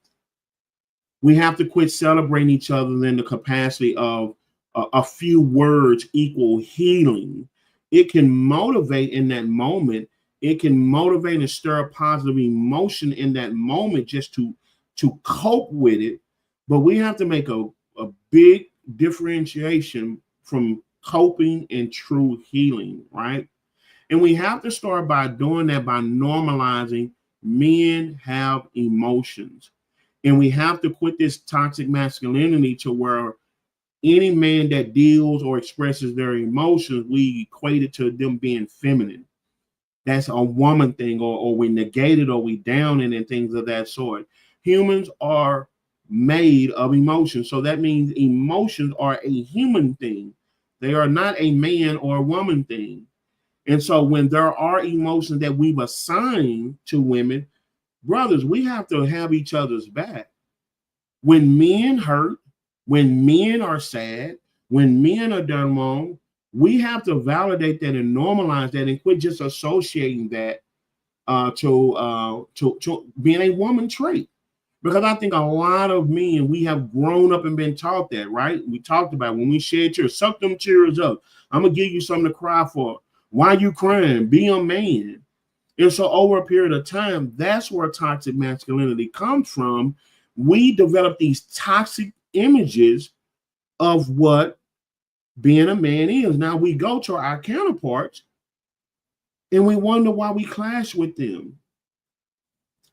We have to quit celebrating each other in the capacity of a few words equal healing. It can motivate in that moment. It can motivate and stir a positive emotion in that moment just to cope with it. But we have to make a big differentiation from coping and true healing, right? And we have to start by doing that by normalizing men have emotions. And we have to quit this toxic masculinity to where any man that deals or expresses their emotions, we equate it to them being feminine. That's a woman thing, or we negate it, or we down it, and things of that sort. Humans are made of emotions. So that means emotions are a human thing. They are not a man or a woman thing. And so when there are emotions that we've assigned to women, brothers, we have to have each other's back. When men hurt, when men are sad, when men are done wrong, we have to validate that and normalize that and quit just associating that to being a woman trait. Because I think a lot of men, we have grown up and been taught that, right? We talked about when we shed tears, suck them tears up. I'm going to give you something to cry for. Why you crying? Be a man. And so over a period of time, that's where toxic masculinity comes from. We develop these toxic images of what being a man is. Now we go to our counterparts and we wonder why we clash with them.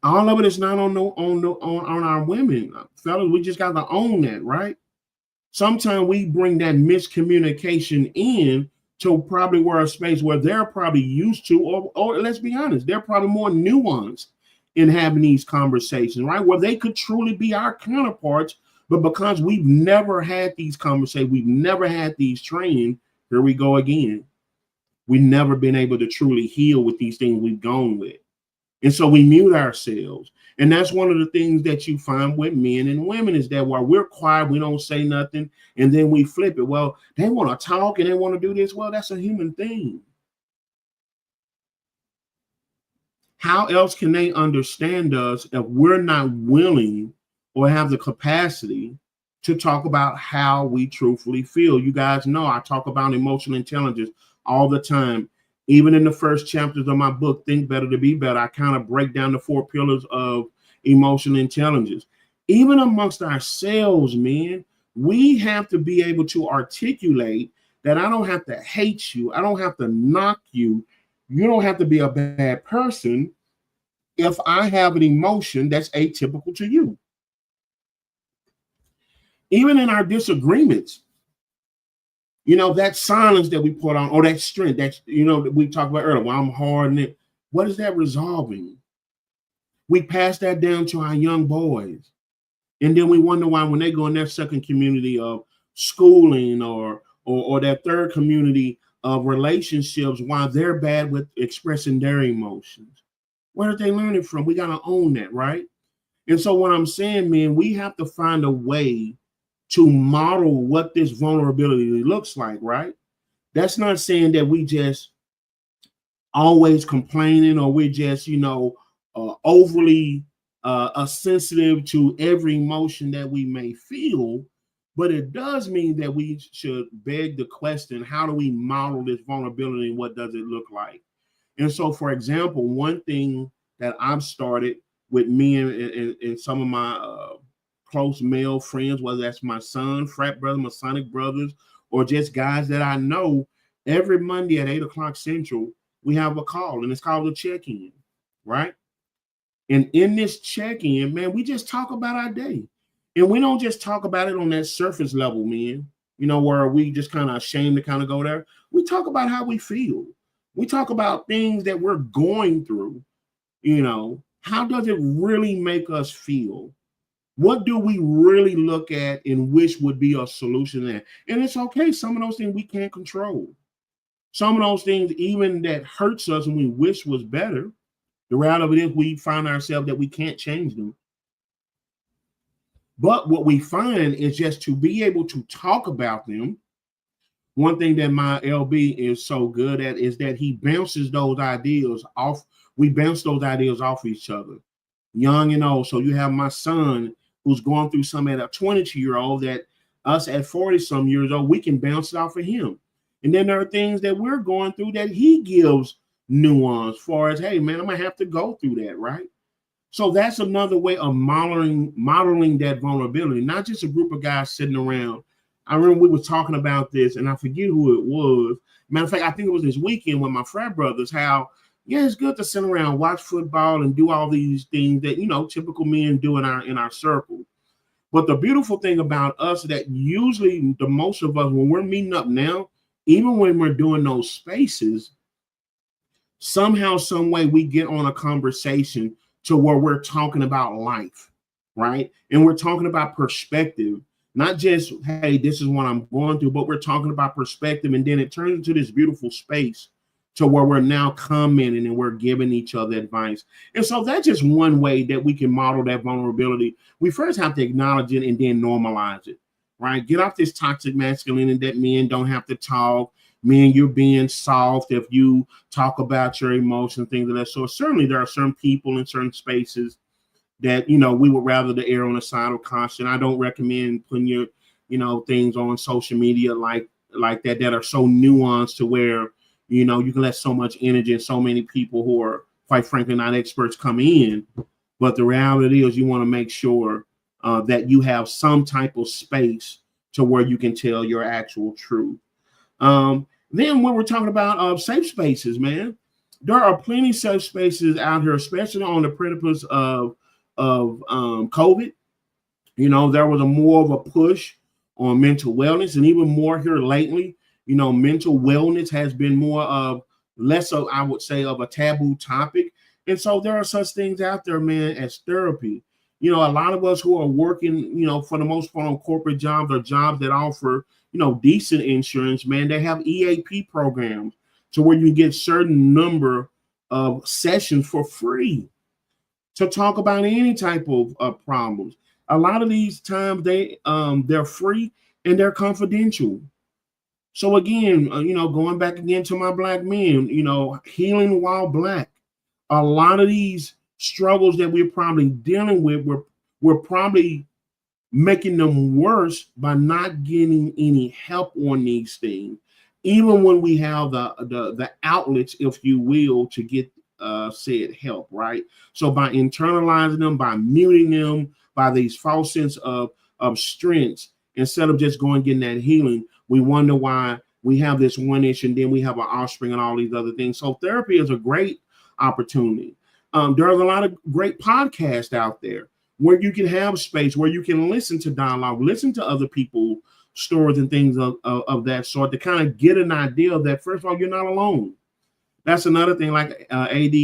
All of it is not on our women. Fellas, we just got to own that, right? Sometimes we bring that miscommunication in to probably where a space where they're probably used to, or let's be honest, they're probably more nuanced in having these conversations, right? Where they could truly be our counterparts, but because we've never had these conversations, we've never had these training, here we go again. We've never been able to truly heal with these things we've gone with. And so we mute ourselves. And that's one of the things that you find with men and women is that while we're quiet, we don't say nothing, and then we flip it. Well, they want to talk and they want to do this. Well, that's a human thing. How else can they understand us if we're not willing or have the capacity to talk about how we truthfully feel? You guys know I talk about emotional intelligence all the time. Even in the first chapters of my book, Think Better to Be Better, I kind of break down the 4 pillars of emotional intelligence. Even amongst ourselves, man, we have to be able to articulate that I don't have to hate you. I don't have to knock you. You don't have to be a bad person. if I have an emotion that's atypical to you. Even in our disagreements, that silence that we put on, or that strength, that we talked about earlier, well, I'm hard in it. What is that resolving? We pass that down to our young boys. And then we wonder why when they go in their second community of schooling or their third community of relationships, why they're bad with expressing their emotions. Where did they learn it from? We got to own that, right? And so what I'm saying, man, we have to find a way to model what this vulnerability looks like, right? That's not saying that we just always complaining, or we're just, overly sensitive to every emotion that we may feel. But it does mean that we should beg the question, how do we model this vulnerability and what does it look like? And so, for example, one thing that I've started with me and some of my close male friends, whether that's my son, frat brother, Masonic brothers, or just guys that I know, every Monday at 8 o'clock Central, we have a call, and it's called a check-in, right? And in this check-in, man, we just talk about our day. And we don't just talk about it on that surface level, man, where we just kind of ashamed to kind of go there. We talk about how we feel. We talk about things that we're going through. How does it really make us feel? What do we really look at and wish would be a solution there? And it's okay. Some of those things we can't control. Some of those things, even that hurts us and we wish was better, the reality is we find ourselves that we can't change them. But what we find is just to be able to talk about them. One thing that my LB is so good at is that he bounces those ideas off. We bounce those ideas off each other, young and old. So you have my son who's going through some at a 22-year-old that us at 40 some years old, we can bounce it off of him. And then there are things that we're going through that he gives nuance for us. Hey, man, I'm going to have to go through that, right? So that's another way of modeling that vulnerability, not just a group of guys sitting around. I remember we were talking about this, and I forget who it was. Matter of fact, I think it was this weekend with my frat brothers, how, it's good to sit around, watch football, and do all these things that, typical men do in our circle. But the beautiful thing about us that usually the most of us, when we're meeting up now, even when we're doing those spaces, somehow, some way we get on a conversation to where we're talking about life, right? And we're talking about perspective, not just, hey, this is what I'm going through, but we're talking about perspective. And then it turns into this beautiful space to where we're now commenting and we're giving each other advice. And so that's just one way that we can model that vulnerability. We first have to acknowledge it and then normalize it, right? Get off this toxic masculinity that men don't have to talk. Men, you're being soft if you talk about your emotions, things of that sort. Certainly there are certain people in certain spaces that, we would rather to err on the side of caution. I don't recommend putting your, things on social media like that are so nuanced to where, you can let so much energy and so many people who are, quite frankly, not experts come in. But the reality is you want to make sure that you have some type of space to where you can tell your actual truth. Then when we're talking about safe spaces, man, there are plenty of safe spaces out here, especially on the precipice of COVID. There was more of a push on mental wellness, and even more here lately. Mental wellness has been more of less of, I would say, of a taboo topic. And so there are such things out there, man, as therapy. A lot of us who are working, for the most part on corporate jobs or jobs that offer, decent insurance, man, they have EAP programs to where you get certain number of sessions for free to talk about any type of problems. A lot of these times they're free and they're confidential. So again, going back again to my Black men, healing while Black. A lot of these struggles that we're probably dealing with, we're probably making them worse by not getting any help on these things, even when we have the outlets, if you will, to get said help, right? So by internalizing them, by muting them, by these false sense of strengths, instead of just going and getting that healing, we wonder why we have this one issue and then we have an offspring and all these other things. So therapy is a great opportunity. There's a lot of great podcasts out there where you can have space, where you can listen to dialogue, listen to other people's stories and things of that sort, to kind of get an idea that, first of all, you're not alone. That's another thing, like AD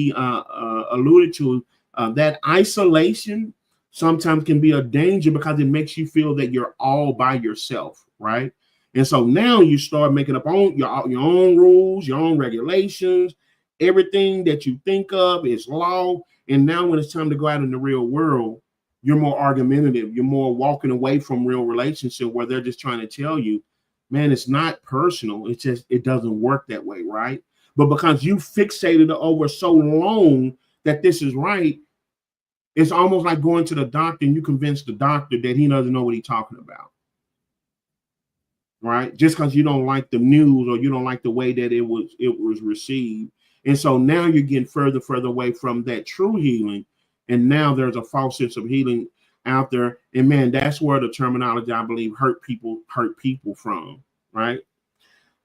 alluded to, that isolation sometimes can be a danger because it makes you feel that you're all by yourself, right? And so now you start making up your own rules, your own regulations. Everything that you think of is law. And now when it's time to go out in the real world, you're more argumentative. You're more walking away from real relationship, where they're just trying to tell you, man, it's not personal. It's just, it doesn't work that way, right? But because you fixated over so long that this is right, it's almost like going to the doctor and you convince the doctor that he doesn't know what he's talking about, right? Just because you don't like the news, or you don't like the way that it was received. And so now you're getting further away from that true healing. And now there's a false sense of healing out there. And man, that's where the terminology, I believe, hurt people from, right?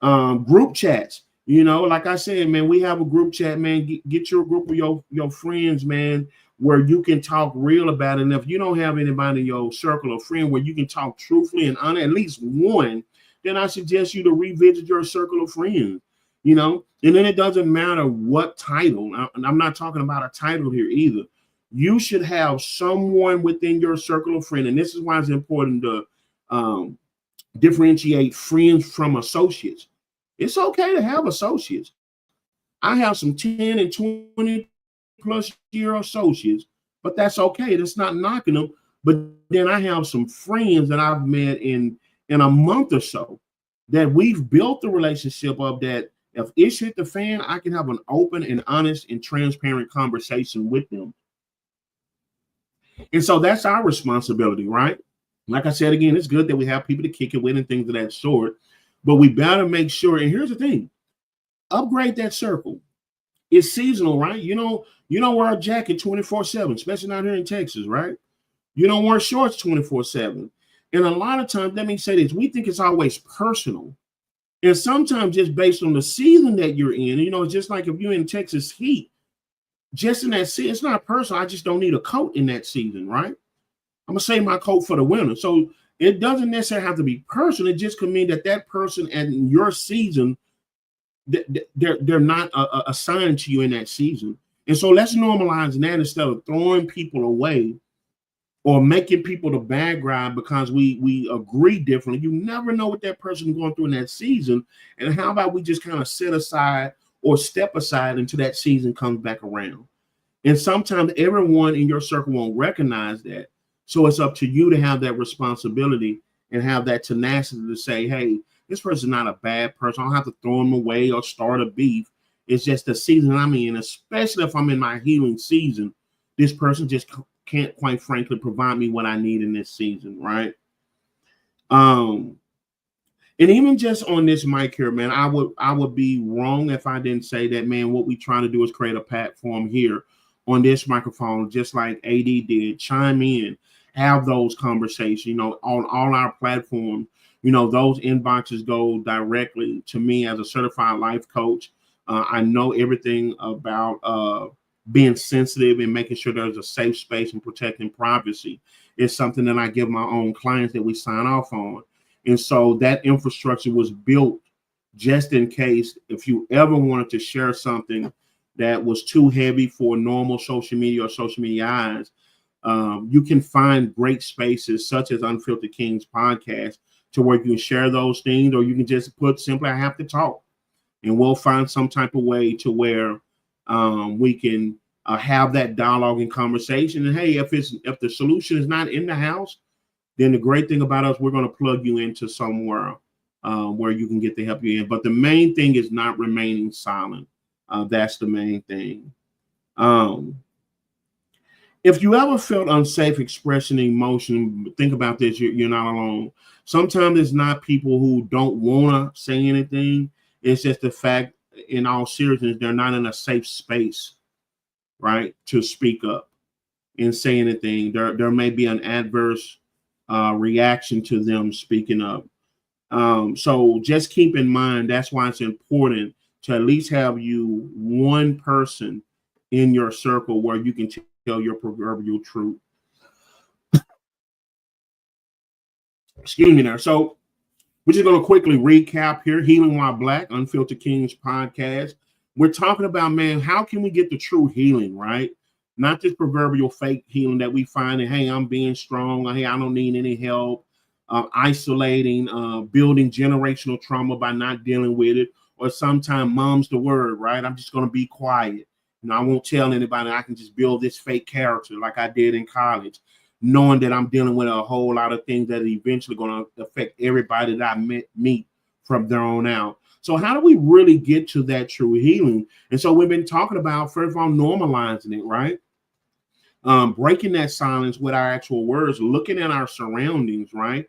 Group chats. Like I said, man, we have a group chat, man. Get your group of your friends, man, where you can talk real about it. And if you don't have anybody in your circle of friends where you can talk truthfully and honest, at least one, then I suggest you to revisit your circle of friends, and then it doesn't matter what title. I'm not talking about a title here either. You should have someone within your circle of friends. And this is why it's important to differentiate friends from associates. It's okay to have associates. I have some 10 and 20 plus year associates, but that's okay. That's not knocking them. But then I have some friends that I've met in a month or so that we've built the relationship of, that if it hit the fan, I can have an open and honest and transparent conversation with them. And so that's our responsibility, right? Like I said, again, it's good that we have people to kick it with and things of that sort, but we better make sure. And here's the thing: upgrade that circle. It's seasonal, right? You don't wear a jacket 24/7, especially not here in Texas, right? You don't wear shorts 24/7. And a lot of times, let me say this: we think it's always personal. And sometimes just based on the season that you're in, it's just like if you're in Texas heat, just in that season, it's not personal. I just don't need a coat in that season, right? I'm going to save my coat for the winter. So it doesn't necessarily have to be personal. It just could mean that person and your season, they're not assigned to you in that season. And so let's normalize that instead of throwing people away or making people the bad guy because we agree differently. You never know what that person is going through in that season. And how about we just kind of set aside or step aside until that season comes back around? And sometimes everyone in your circle won't recognize that. So it's up to you to have that responsibility and have that tenacity to say, hey, this person's not a bad person. I don't have to throw them away or start a beef. It's just the season I'm in, especially if I'm in my healing season. This person just can't, quite frankly, provide me what I need in this season, right? And even just on this mic here, man, I would be wrong if I didn't say that, man, what we trying to do is create a platform here on this microphone, just like AD did. Chime in, have those conversations, on all our platforms. Those inboxes go directly to me as a certified life coach. I know everything about being sensitive and making sure there's a safe space and protecting privacy. It's something that I give my own clients that we sign off on. And so that infrastructure was built just in case if you ever wanted to share something that was too heavy for normal social media or social media eyes, you can find great spaces such as Unfiltered Kings podcast to where you can share those things, or you can just put simply, I have to talk. And we'll find some type of way to where we can have that dialogue and conversation. And hey, if the solution is not in the house, then the great thing about us, we're going to plug you into somewhere where you can get the help you're in. But the main thing is not remaining silent. That's the main thing. If you ever felt unsafe expressing emotion, think about this. You're not alone. Sometimes it's not people who don't want to say anything. It's just the fact, in all seriousness, they're not in a safe space, right, to speak up and say anything. There may be an adverse reaction to them speaking up. So just keep in mind, that's why it's important to at least have one person in your circle where you can tell your proverbial truth. Excuse me there. So we're just going to quickly recap here. Healing While Black, Unfiltered Kings podcast. We're talking about, man, how can we get the true healing, right? Not this proverbial fake healing that we find and, hey, I'm being strong. Hey, I don't need any help. Isolating, building generational trauma by not dealing with it. Or sometimes mom's the word, right? I'm just going to be quiet. I won't tell anybody. I can just build this fake character like I did in college, knowing that I'm dealing with a whole lot of things that are eventually going to affect everybody that I meet from there on out. So how do we really get to that true healing? And so we've been talking about, first of all, normalizing it, right? Breaking that silence with our actual words, looking at our surroundings, right?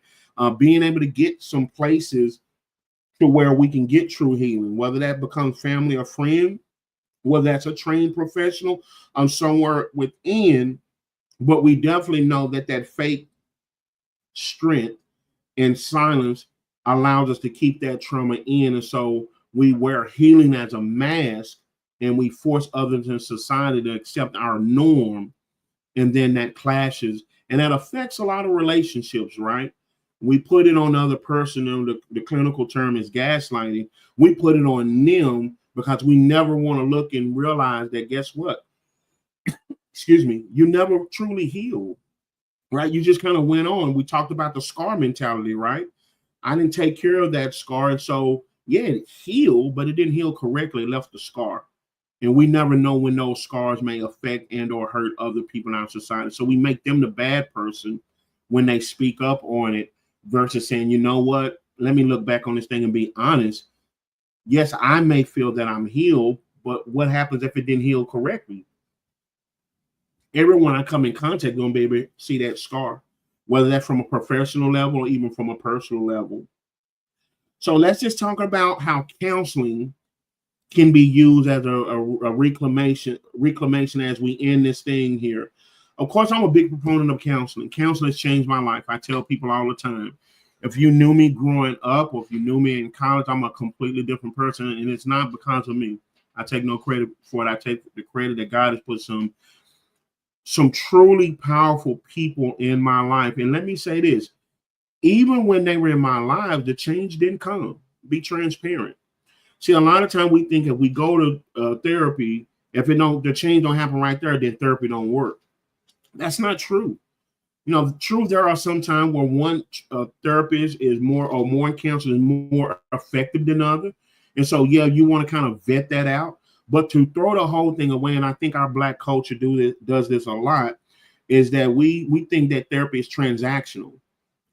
Being able to get some places to where we can get true healing, whether that becomes family or friend, whether that's a trained professional, somewhere within. But we definitely know that fake strength and silence allows us to keep that trauma in. And so we wear healing as a mask, and we force others in society to accept our norm. And then that clashes, and that affects a lot of relationships, right? We put it on the other person, and the clinical term is gaslighting. We put it on them because we never want to look and realize that, guess what? Excuse me, you never truly healed, right? You just kind of went on. We talked about the scar mentality, right? I didn't take care of that scar. And so, yeah, it healed, but it didn't heal correctly. It left the scar. And we never know when those scars may affect and or hurt other people in our society. So we make them the bad person when they speak up on it versus saying, you know what, let me look back on this thing and be honest. Yes, I may feel that I'm healed, but what happens if it didn't heal correctly? Everyone I come in contact going to be able to see that scar, whether that's from a professional level or even from a personal level. So let's just talk about how counseling can be used as a reclamation as we end this thing here. Of course, I'm a big proponent of counseling. Counseling has changed my life. I tell people all the time, if you knew me growing up or if you knew me in college, I'm a completely different person. And it's not because of me. I take no credit for it. I take the credit that God has put some truly powerful people in my life. And let me say this, even when they were in my life, the change didn't come. Be transparent. See, a lot of time we think if we go to therapy, if the change don't happen right there, then therapy don't work. That's not true. True, there are some times where one therapist is more counselor is more effective than other. And so, yeah, you want to kind of vet that out. But to throw the whole thing away, and I think our Black culture does this a lot, is that we think that therapy is transactional,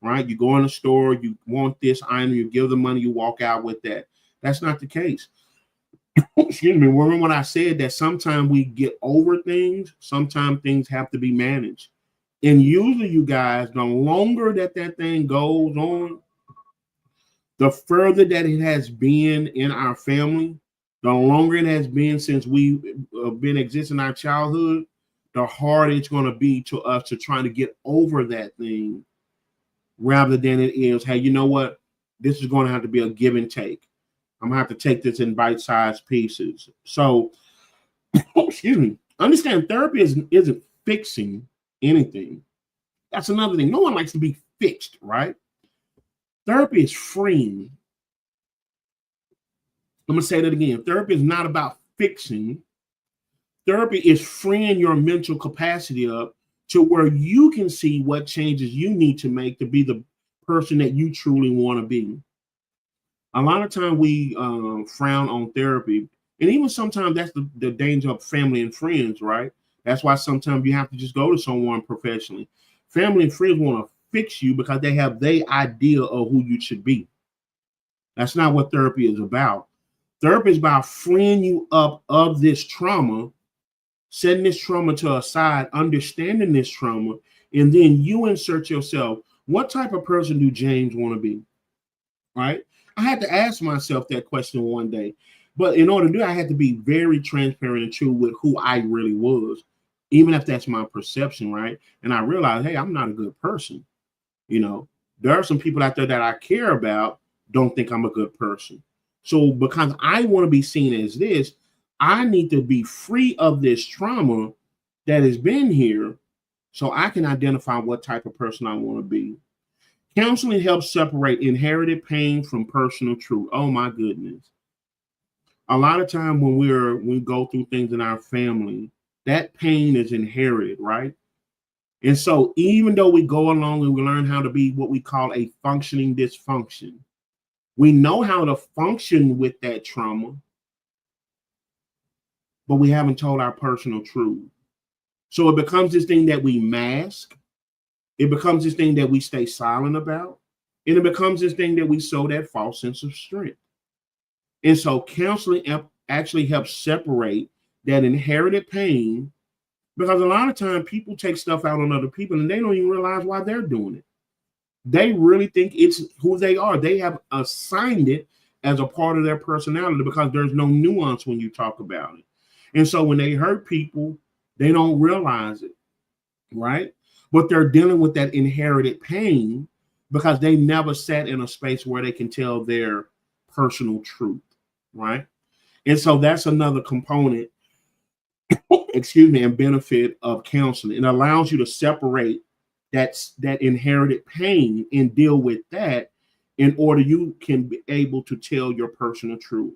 right? You go in the store, you want this item, you give the money, you walk out with that. That's not the case. Excuse me. Remember when I said that sometimes we get over things, sometimes things have to be managed. And usually, you guys, the longer that thing goes on, the further that it has been in our family, the longer it has been since we've been existing in our childhood, the harder it's going to be to us to try to get over that thing rather than it is, hey, you know what? This is going to have to be a give and take. I'm going to have to take this in bite-sized pieces. So, excuse me, understand therapy isn't fixing anything. That's another thing. No one likes to be fixed, right? Therapy is freeing. I'm going to say that again. Therapy is not about fixing. Therapy is freeing your mental capacity up to where you can see what changes you need to make to be the person that you truly want to be. A lot of time we frown on therapy, and even sometimes that's the danger of family and friends, right? That's why sometimes you have to just go to someone professionally. Family and friends want to fix you because they have their idea of who you should be. That's not what therapy is about. Therapy is about freeing you up of this trauma, setting this trauma to a side, understanding this trauma, and then you insert yourself. What type of person do James want to be? Right? I had to ask myself that question one day. But in order to do it, I had to be very transparent and true with who I really was, even if that's my perception, right? And I realized, hey, I'm not a good person. There are some people out there that I care about don't think I'm a good person. So because I want to be seen as this, I need to be free of this trauma that has been here so I can identify what type of person I want to be. Counseling helps separate inherited pain from personal truth. Oh my goodness. A lot of time when we go through things in our family, that pain is inherited, right? And so even though we go along and we learn how to be what we call a functioning dysfunction, we know how to function with that trauma, but we haven't told our personal truth. So it becomes this thing that we mask. It becomes this thing that we stay silent about. And it becomes this thing that we sow that false sense of strength. And so counseling actually helps separate that inherited pain, because a lot of times people take stuff out on other people and they don't even realize why they're doing it. They really think it's who they are. They have assigned it as a part of their personality because there's no nuance when you talk about it. And so when they hurt people, they don't realize it, right? But they're dealing with that inherited pain because they never sat in a space where they can tell their personal truth, right? And so that's another component, and benefit of counseling. It allows you to separate that inherited pain and deal with that in order you can be able to tell your personal truth.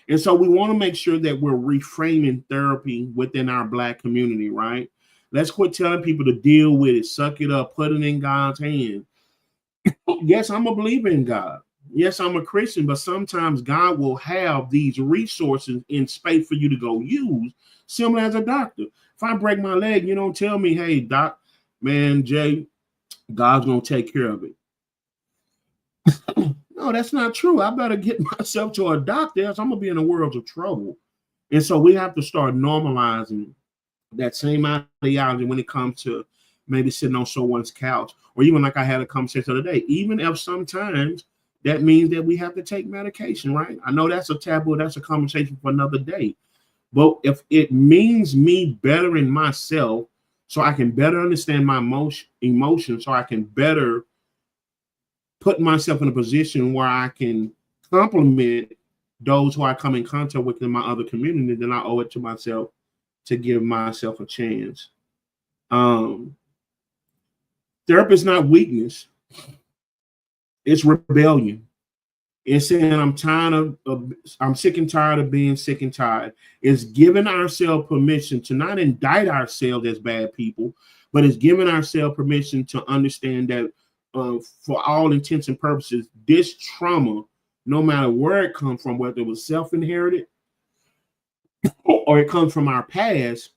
And so we want to make sure that we're reframing therapy within our Black community, right? Let's quit telling people to deal with it, suck it up, put it in God's hand. Yes, I'm a believer in God. Yes, I'm a Christian, but sometimes God will have these resources in space for you to go use, similar as a doctor. If I break my leg, you don't tell me, hey, doc, man, Jay, God's going to take care of it. No, that's not true. I better get myself to a doctor, else I'm going to be in a world of trouble. And so we have to start normalizing that same ideology when it comes to maybe sitting on someone's couch, or even like I had a conversation today, even if sometimes that means that we have to take medication, right? I know that's a taboo. That's a conversation for another day. But if it means me bettering myself so I can better understand my emotions, so I can better put myself in a position where I can compliment those who I come in contact with in my other community, then I owe it to myself to give myself a chance. Therapy is not weakness. It's rebellion. It's saying I'm sick and tired of being sick and tired. It's giving ourselves permission to not indict ourselves as bad people, but it's giving ourselves permission to understand that for all intents and purposes, this trauma, no matter where it comes from, whether it was self-inherited or it comes from our past,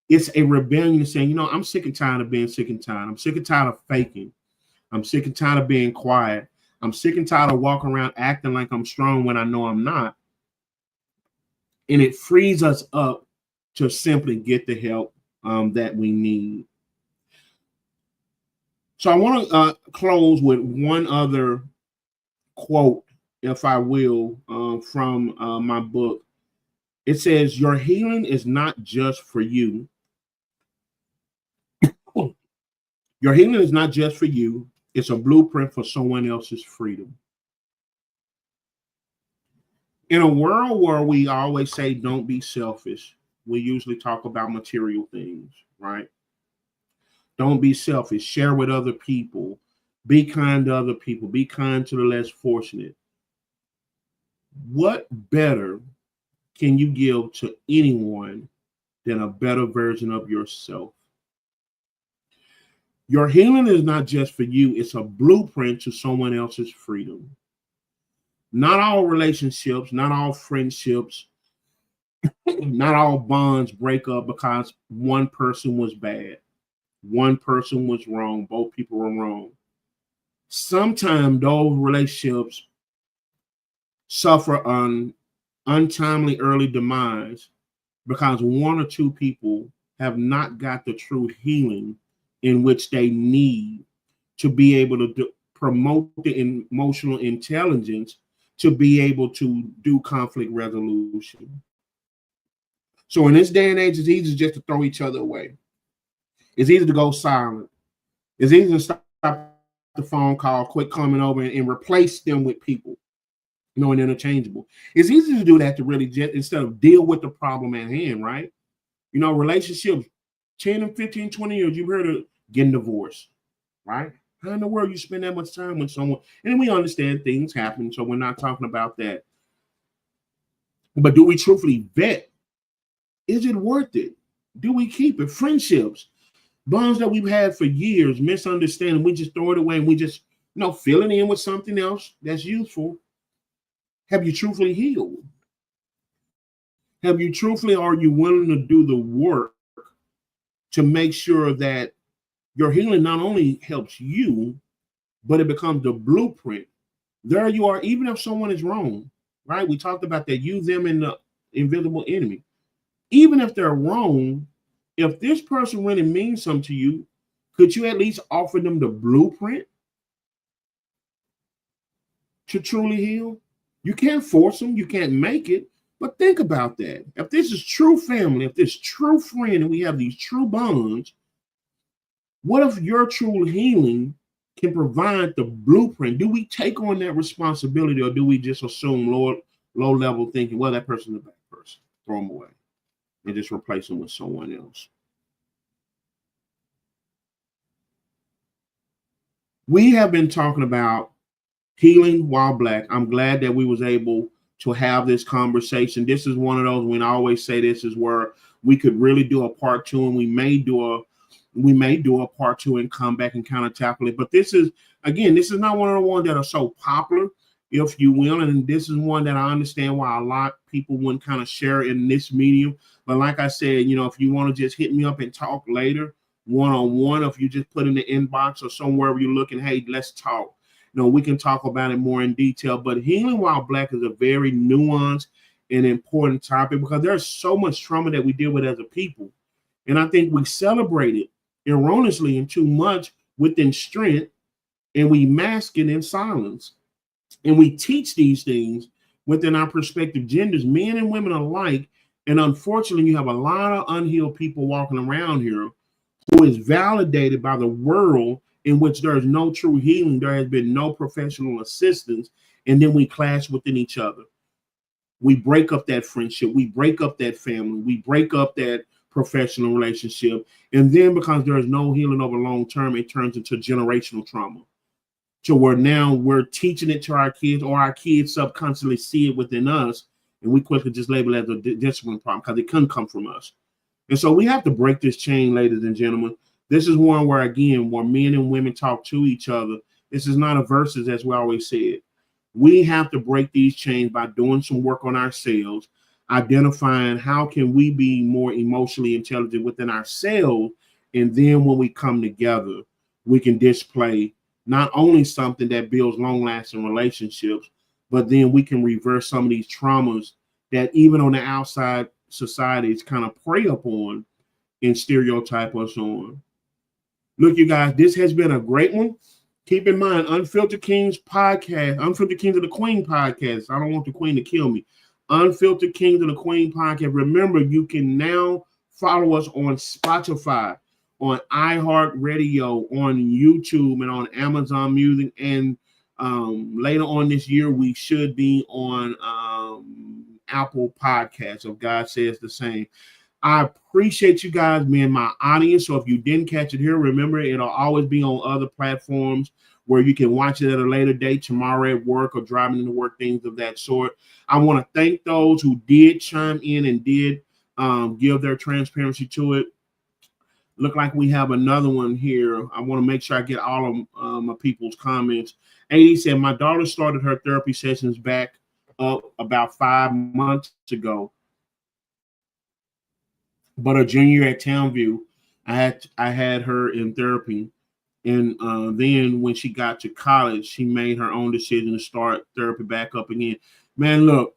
it's a rebellion saying, I'm sick and tired of being sick and tired. I'm sick and tired of faking. I'm sick and tired of being quiet. I'm sick and tired of walking around acting like I'm strong when I know I'm not. And it frees us up to simply get the help that we need. So I want to close with one other quote, if I will, from my book. It says, your healing is not just for you. Your healing is not just for you. It's a blueprint for someone else's freedom. In a world where we always say, don't be selfish, we usually talk about material things, right? Don't be selfish. Share with other people. Be kind to other people. Be kind to the less fortunate. What better can you give to anyone than a better version of yourself? Your healing is not just for you. It's a blueprint to someone else's freedom. Not all relationships, not all friendships, not all bonds break up because one person was bad. One person was wrong. Both people were wrong. Sometimes those relationships suffer an untimely early demise because one or two people have not got the true healing in which they need to be able to promote the emotional intelligence to be able to do conflict resolution. So in this day and age, it's easy just to throw each other away. It's easy to go silent. It's easy to stop the phone call, quit coming over and replace them with people. and interchangeable. It's easy to do that, to really just instead of deal with the problem at hand, right? Relationships, 10 and 15, 20 years, you've heard of getting divorced, right? How in the world you spend that much time with someone? And we understand things happen, so we're not talking about that. But do we truthfully vet? Is it worth it? Do we keep it? Friendships, bonds that we've had for years, misunderstanding, we just throw it away and we just, fill it in with something else that's useful. Have you truthfully healed? Have you truthfully, are you willing to do the work to make sure that your healing not only helps you, but it becomes the blueprint? There you are, even if someone is wrong, right? We talked about that, you, them, and the invisible enemy. Even if they're wrong, if this person really means something to you, could you at least offer them the blueprint to truly heal? You can't force them, you can't make it, but think about that. If this is true family, if this true friend, and we have these true bonds, what if your true healing can provide the blueprint? Do we take on that responsibility, or do we just assume low level thinking, well, that person's a bad person, throw them away and just replace them with someone else? We have been talking about healing while Black. I'm glad that we was able to have this conversation. This is one of those, when I always say this is where we could really do a part 2, and we may do a part 2 and come back and kind of tackle it. But this is not one of the ones that are so popular, if you will. And this is one that I understand why a lot of people wouldn't kind of share in this medium. But like I said, if you want to just hit me up and talk later, one-on-one, if you just put in the inbox or somewhere where you're looking, hey, let's talk. We can talk about it more in detail. But healing while Black is a very nuanced and important topic, because there's so much trauma that we deal with as a people. And I think we celebrate it erroneously and too much within strength, and we mask it in silence. And we teach these things within our prospective genders, men and women alike. And unfortunately, you have a lot of unhealed people walking around here who is validated by the world, in which there is no true healing. There has been no professional assistance. And then we clash within each other. We break up that friendship. We break up that family. We break up that professional relationship. And then because there is no healing over long term, it turns into generational trauma. So where now we're teaching it to our kids, or our kids subconsciously see it within us, and we quickly just label it as a discipline problem because it couldn't come from us. And so we have to break this chain, ladies and gentlemen. This is one where, again, where men and women talk to each other. This is not a versus, as we always said. We have to break these chains by doing some work on ourselves, identifying how can we be more emotionally intelligent within ourselves. And then when we come together, we can display not only something that builds long-lasting relationships, but then we can reverse some of these traumas that even on the outside societies kind of prey upon and stereotype us on. Look, you guys, this has been a great one. Keep in mind, Unfiltered Kings podcast, Unfiltered Kings of the Queen podcast. I don't want the Queen to kill me. Unfiltered Kings of the Queen podcast. Remember, you can now follow us on Spotify, on iHeartRadio, on YouTube, and on Amazon Music. And later on this year, we should be on Apple Podcasts, if God says the same. I appreciate you guys being my audience. So if you didn't catch it here, remember, it'll always be on other platforms where you can watch it at a later date, tomorrow at work or driving into work, things of that sort. I want to thank those who did chime in and did give their transparency to it. Look like we have another one here. I want to make sure I get all of my people's comments. AD said, my daughter started her therapy sessions back up about 5 months ago. But a junior at Townview, I had her in therapy. And then when she got to college, she made her own decision to start therapy back up again. Man, look,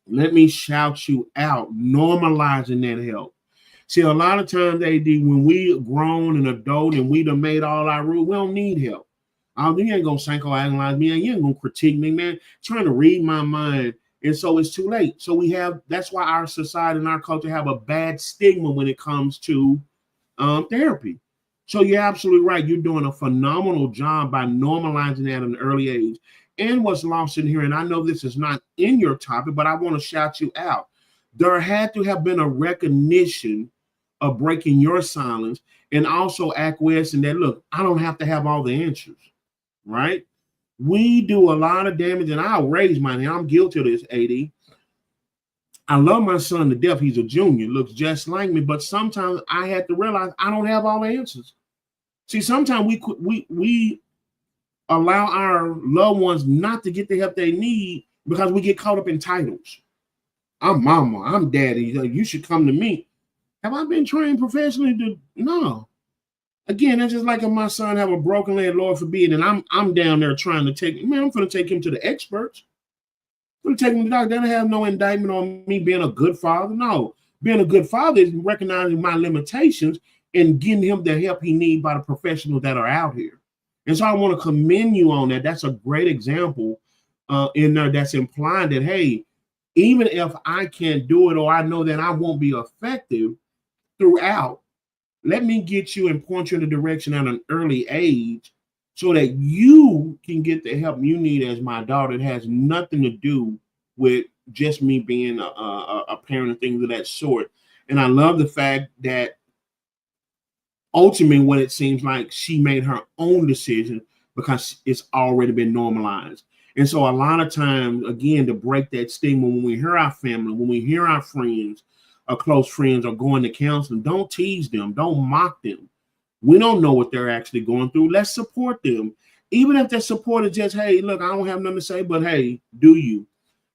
let me shout you out. Normalizing that help. See, a lot of times, AD, when we grown and adult and we done made all our rules, we don't need help. You ain't going to psychoanalyze me. You ain't going to critique me, man. Trying to read my mind. And so it's too late. So that's why our society and our culture have a bad stigma when it comes to therapy. So you're absolutely right. You're doing a phenomenal job by normalizing that at an early age. and what's lost in here, and I know this is not in your topic, but I want to shout you out. There had to have been a recognition of breaking your silence and also acquiescing that, look, I don't have to have all the answers, right? We do a lot of damage, and I'll raise my hand. I'm guilty of this, AD. I love my son to death. He's a junior, looks just like me, but sometimes I had to realize I don't have all the answers. See, sometimes we allow our loved ones not to get the help they need because we get caught up in titles. I'm mama, I'm daddy, you should come to me. Have I been trained professionally to? No. Again, that's just like if my son have a broken leg, Lord forbid, and I'm down there trying to take, man, I'm going to take him to the experts. I'm going to take him to the doctor. They don't have no indictment on me being a good father. No. Being a good father is recognizing my limitations and getting him the help he needs by the professionals that are out here. And so I want to commend you on that. That's a great example in there that's implying that, hey, even if I can't do it or I know that I won't be effective throughout, let me get you and point you in the direction at an early age so that you can get the help you need as my daughter. It has nothing to do with just me being a parent and things of that sort. And I love the fact that ultimately what it seems like she made her own decision because it's already been normalized. And so a lot of times, again, to break that stigma, when we hear our family, when we hear our friends, our close friends are going to counseling, don't tease them, don't mock them. We don't know what they're actually going through. Let's support them. Even if their support is just, hey, look, I don't have nothing to say, but hey, do you?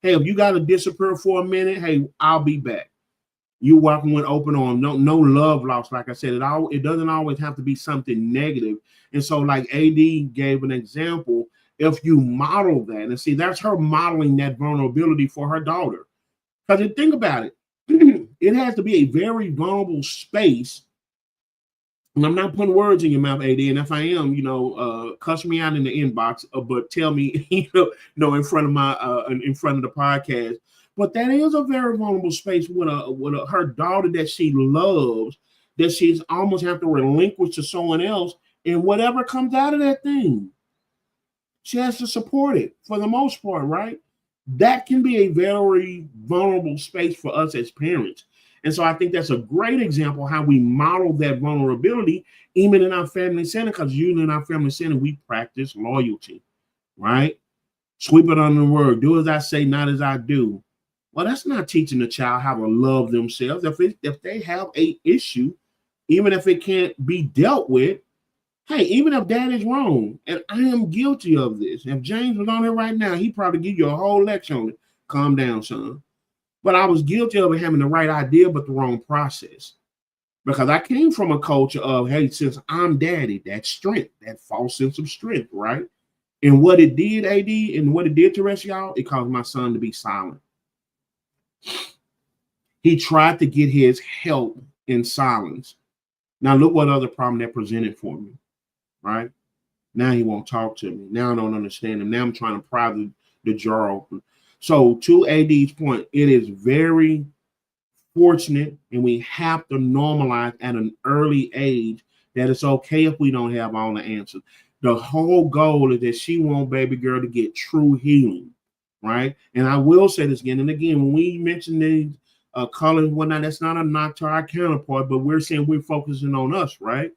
Hey, if you got to disappear for a minute, hey, I'll be back. You walking with open arms, no love lost. Like I said, it doesn't always have to be something negative. And so like AD gave an example, if you model that, and see, that's her modeling that vulnerability for her daughter. Because think about it, it has to be a very vulnerable space. And I'm not putting words in your mouth, AD. And if I am, cuss me out in the inbox, but tell me, in front of the podcast. But that is a very vulnerable space with her daughter that she loves, that she's almost have to relinquish to someone else, and whatever comes out of that thing, she has to support it for the most part, right? That can be a very vulnerable space for us as parents. And so I think that's a great example how we model that vulnerability even in our family center, because usually in our family center, we practice loyalty, right? Sweep it under the word. Do as I say, not as I do. Well, that's not teaching the child how to love themselves. If they have a issue, even if it can't be dealt with, hey, even if dad is wrong, and I am guilty of this, if James was on here right now, he'd probably give you a whole lecture on it. Calm down, son. But I was guilty of having the right idea, but the wrong process. Because I came from a culture of, hey, since I'm daddy, that's strength, that false sense of strength, right? And what it did, AD, and what it did to the rest of y'all, it caused my son to be silent. He tried to get his help in silence. Now look what other problem that presented for me, right? Now he won't talk to me. Now I don't understand him. Now I'm trying to pry the jar open. So to AD's point, it is very fortunate, and we have to normalize at an early age that it's okay if we don't have all the answers. The whole goal is that she wants baby girl to get true healing, right? And I will say this again and again, when we mention these colors and whatnot, that's not a knock to our counterpart, but we're saying we're focusing on us, right?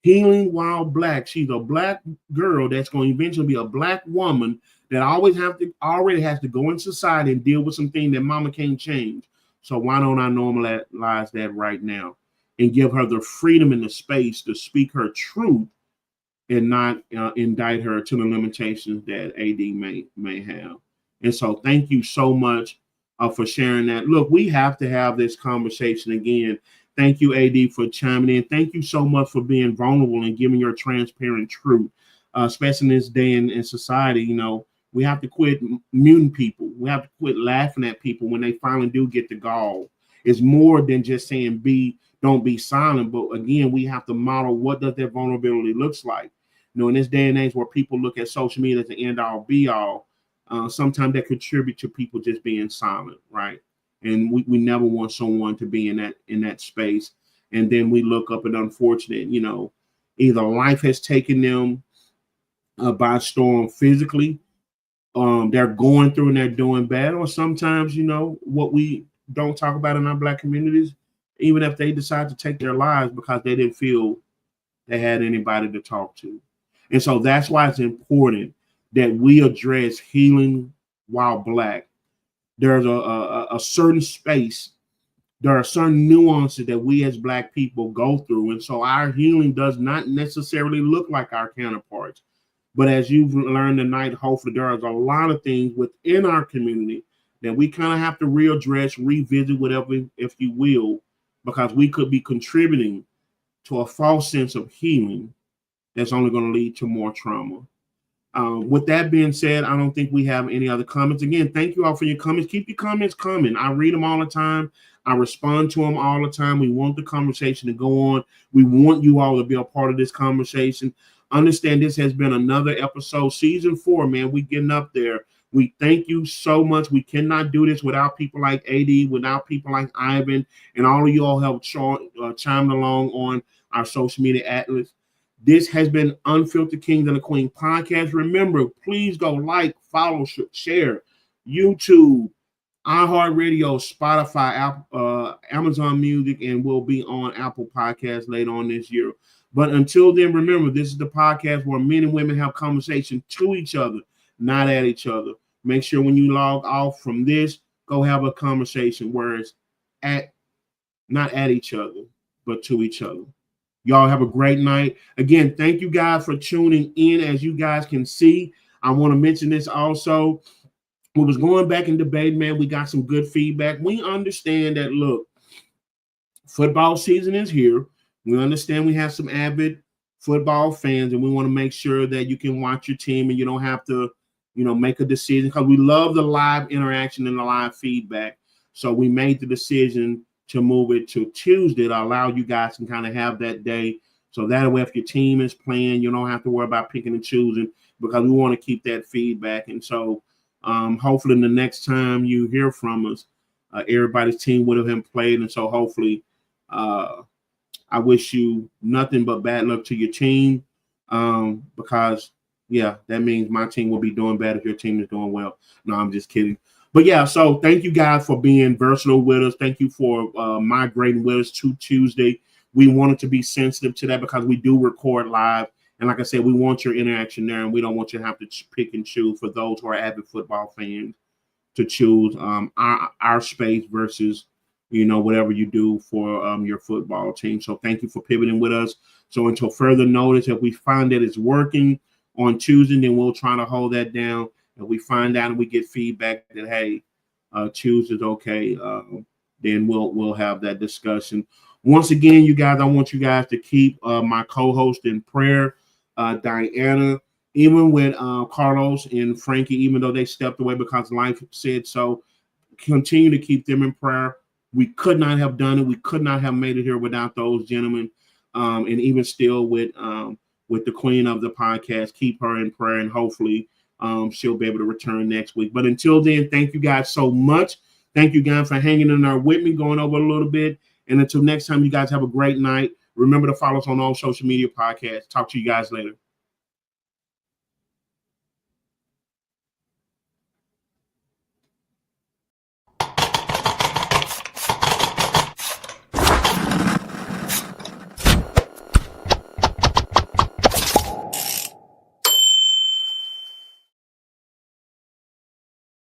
Healing while black. She's a black girl that's going to eventually be a black woman that already has to go in society and deal with some things that mama can't change. So why don't I normalize that right now and give her the freedom and the space to speak her truth and not indict her to the limitations that AD may have. And so thank you so much for sharing that. Look, we have to have this conversation again. Thank you, AD, for chiming in. Thank you so much for being vulnerable and giving your transparent truth, especially in this day in society. We have to quit muting people. We have to quit laughing at people when they finally do get the gall. It's more than just saying don't be silent. But again, we have to model what does that vulnerability looks like. In this day and age where people look at social media as the end all be all, sometimes that contribute to people just being silent, right? And we never want someone to be in that space. And then we look up and unfortunate, either life has taken them by storm physically, they're going through and they're doing bad, or sometimes, what we don't talk about in our Black communities, even if they decide to take their lives because they didn't feel they had anybody to talk to. And so that's why it's important that we address healing while Black. There's a certain space, there are certain nuances that we as Black people go through. And so our healing does not necessarily look like our counterparts. But as you've learned tonight, hopefully there is a lot of things within our community that we kind of have to readdress, revisit, whatever, if you will, because we could be contributing to a false sense of healing that's only going to lead to more trauma. With that being said, I don't think we have any other comments. Again, thank you all for your comments. Keep your comments coming. I read them all the time. I respond to them all the time. We want the conversation to go on. We want you all to be a part of this conversation. Understand this has been another episode, season 4, man. We getting up there. We thank you so much. We cannot do this without people like AD, without people like Ivan, and all of you all have chimed along on our social media atlas. This has been Unfiltered Kings and the Queen podcast. Remember, please go like, follow, share, YouTube, iHeartRadio, Spotify, Amazon Music, and we'll be on Apple Podcasts later on this year. But until then, remember, this is the podcast where men and women have conversation to each other, not at each other. Make sure when you log off from this, go have a conversation where it's not at each other, but to each other. Y'all have a great night. Again, thank you guys for tuning in. As you guys can see, I want to mention this also. We was going back and debating, man. We got some good feedback. We understand that, look, football season is here. We understand we have some avid football fans, and we want to make sure that you can watch your team and you don't have to, make a decision, because we love the live interaction and the live feedback. So we made the decision to move it to Tuesday to allow you guys to kind of have that day. So that way, if your team is playing, you don't have to worry about picking and choosing, because we want to keep that feedback. And so hopefully the next time you hear from us, everybody's team would have been played. And so hopefully I wish you nothing but bad luck to your team, because, that means my team will be doing bad if your team is doing well. No, I'm just kidding. But so thank you guys for being versatile with us. Thank you for migrating with us to Tuesday. We wanted to be sensitive to that because we do record live. And like I said, we want your interaction there, and we don't want you to have to pick and choose, for those who are avid football fans, to choose our space versus, whatever you do for your football team. So thank you for pivoting with us. So until further notice, if we find that it's working on Tuesday, then we'll try to hold that down. If we find out and we get feedback that, hey, Tuesday's okay, then we'll have that discussion. Once again, you guys, I want you guys to keep my co-host in prayer, Diana, even with Carlos and Frankie, even though they stepped away because life said so. Continue to keep them in prayer. We could not have done it. We could not have made it here without those gentlemen. And even still with the queen of the podcast, keep her in prayer, and hopefully she'll be able to return next week. But until then, thank you guys so much. Thank you guys for hanging in there with me, going over a little bit. And until next time, you guys have a great night. Remember to follow us on all social media podcasts. Talk to you guys later.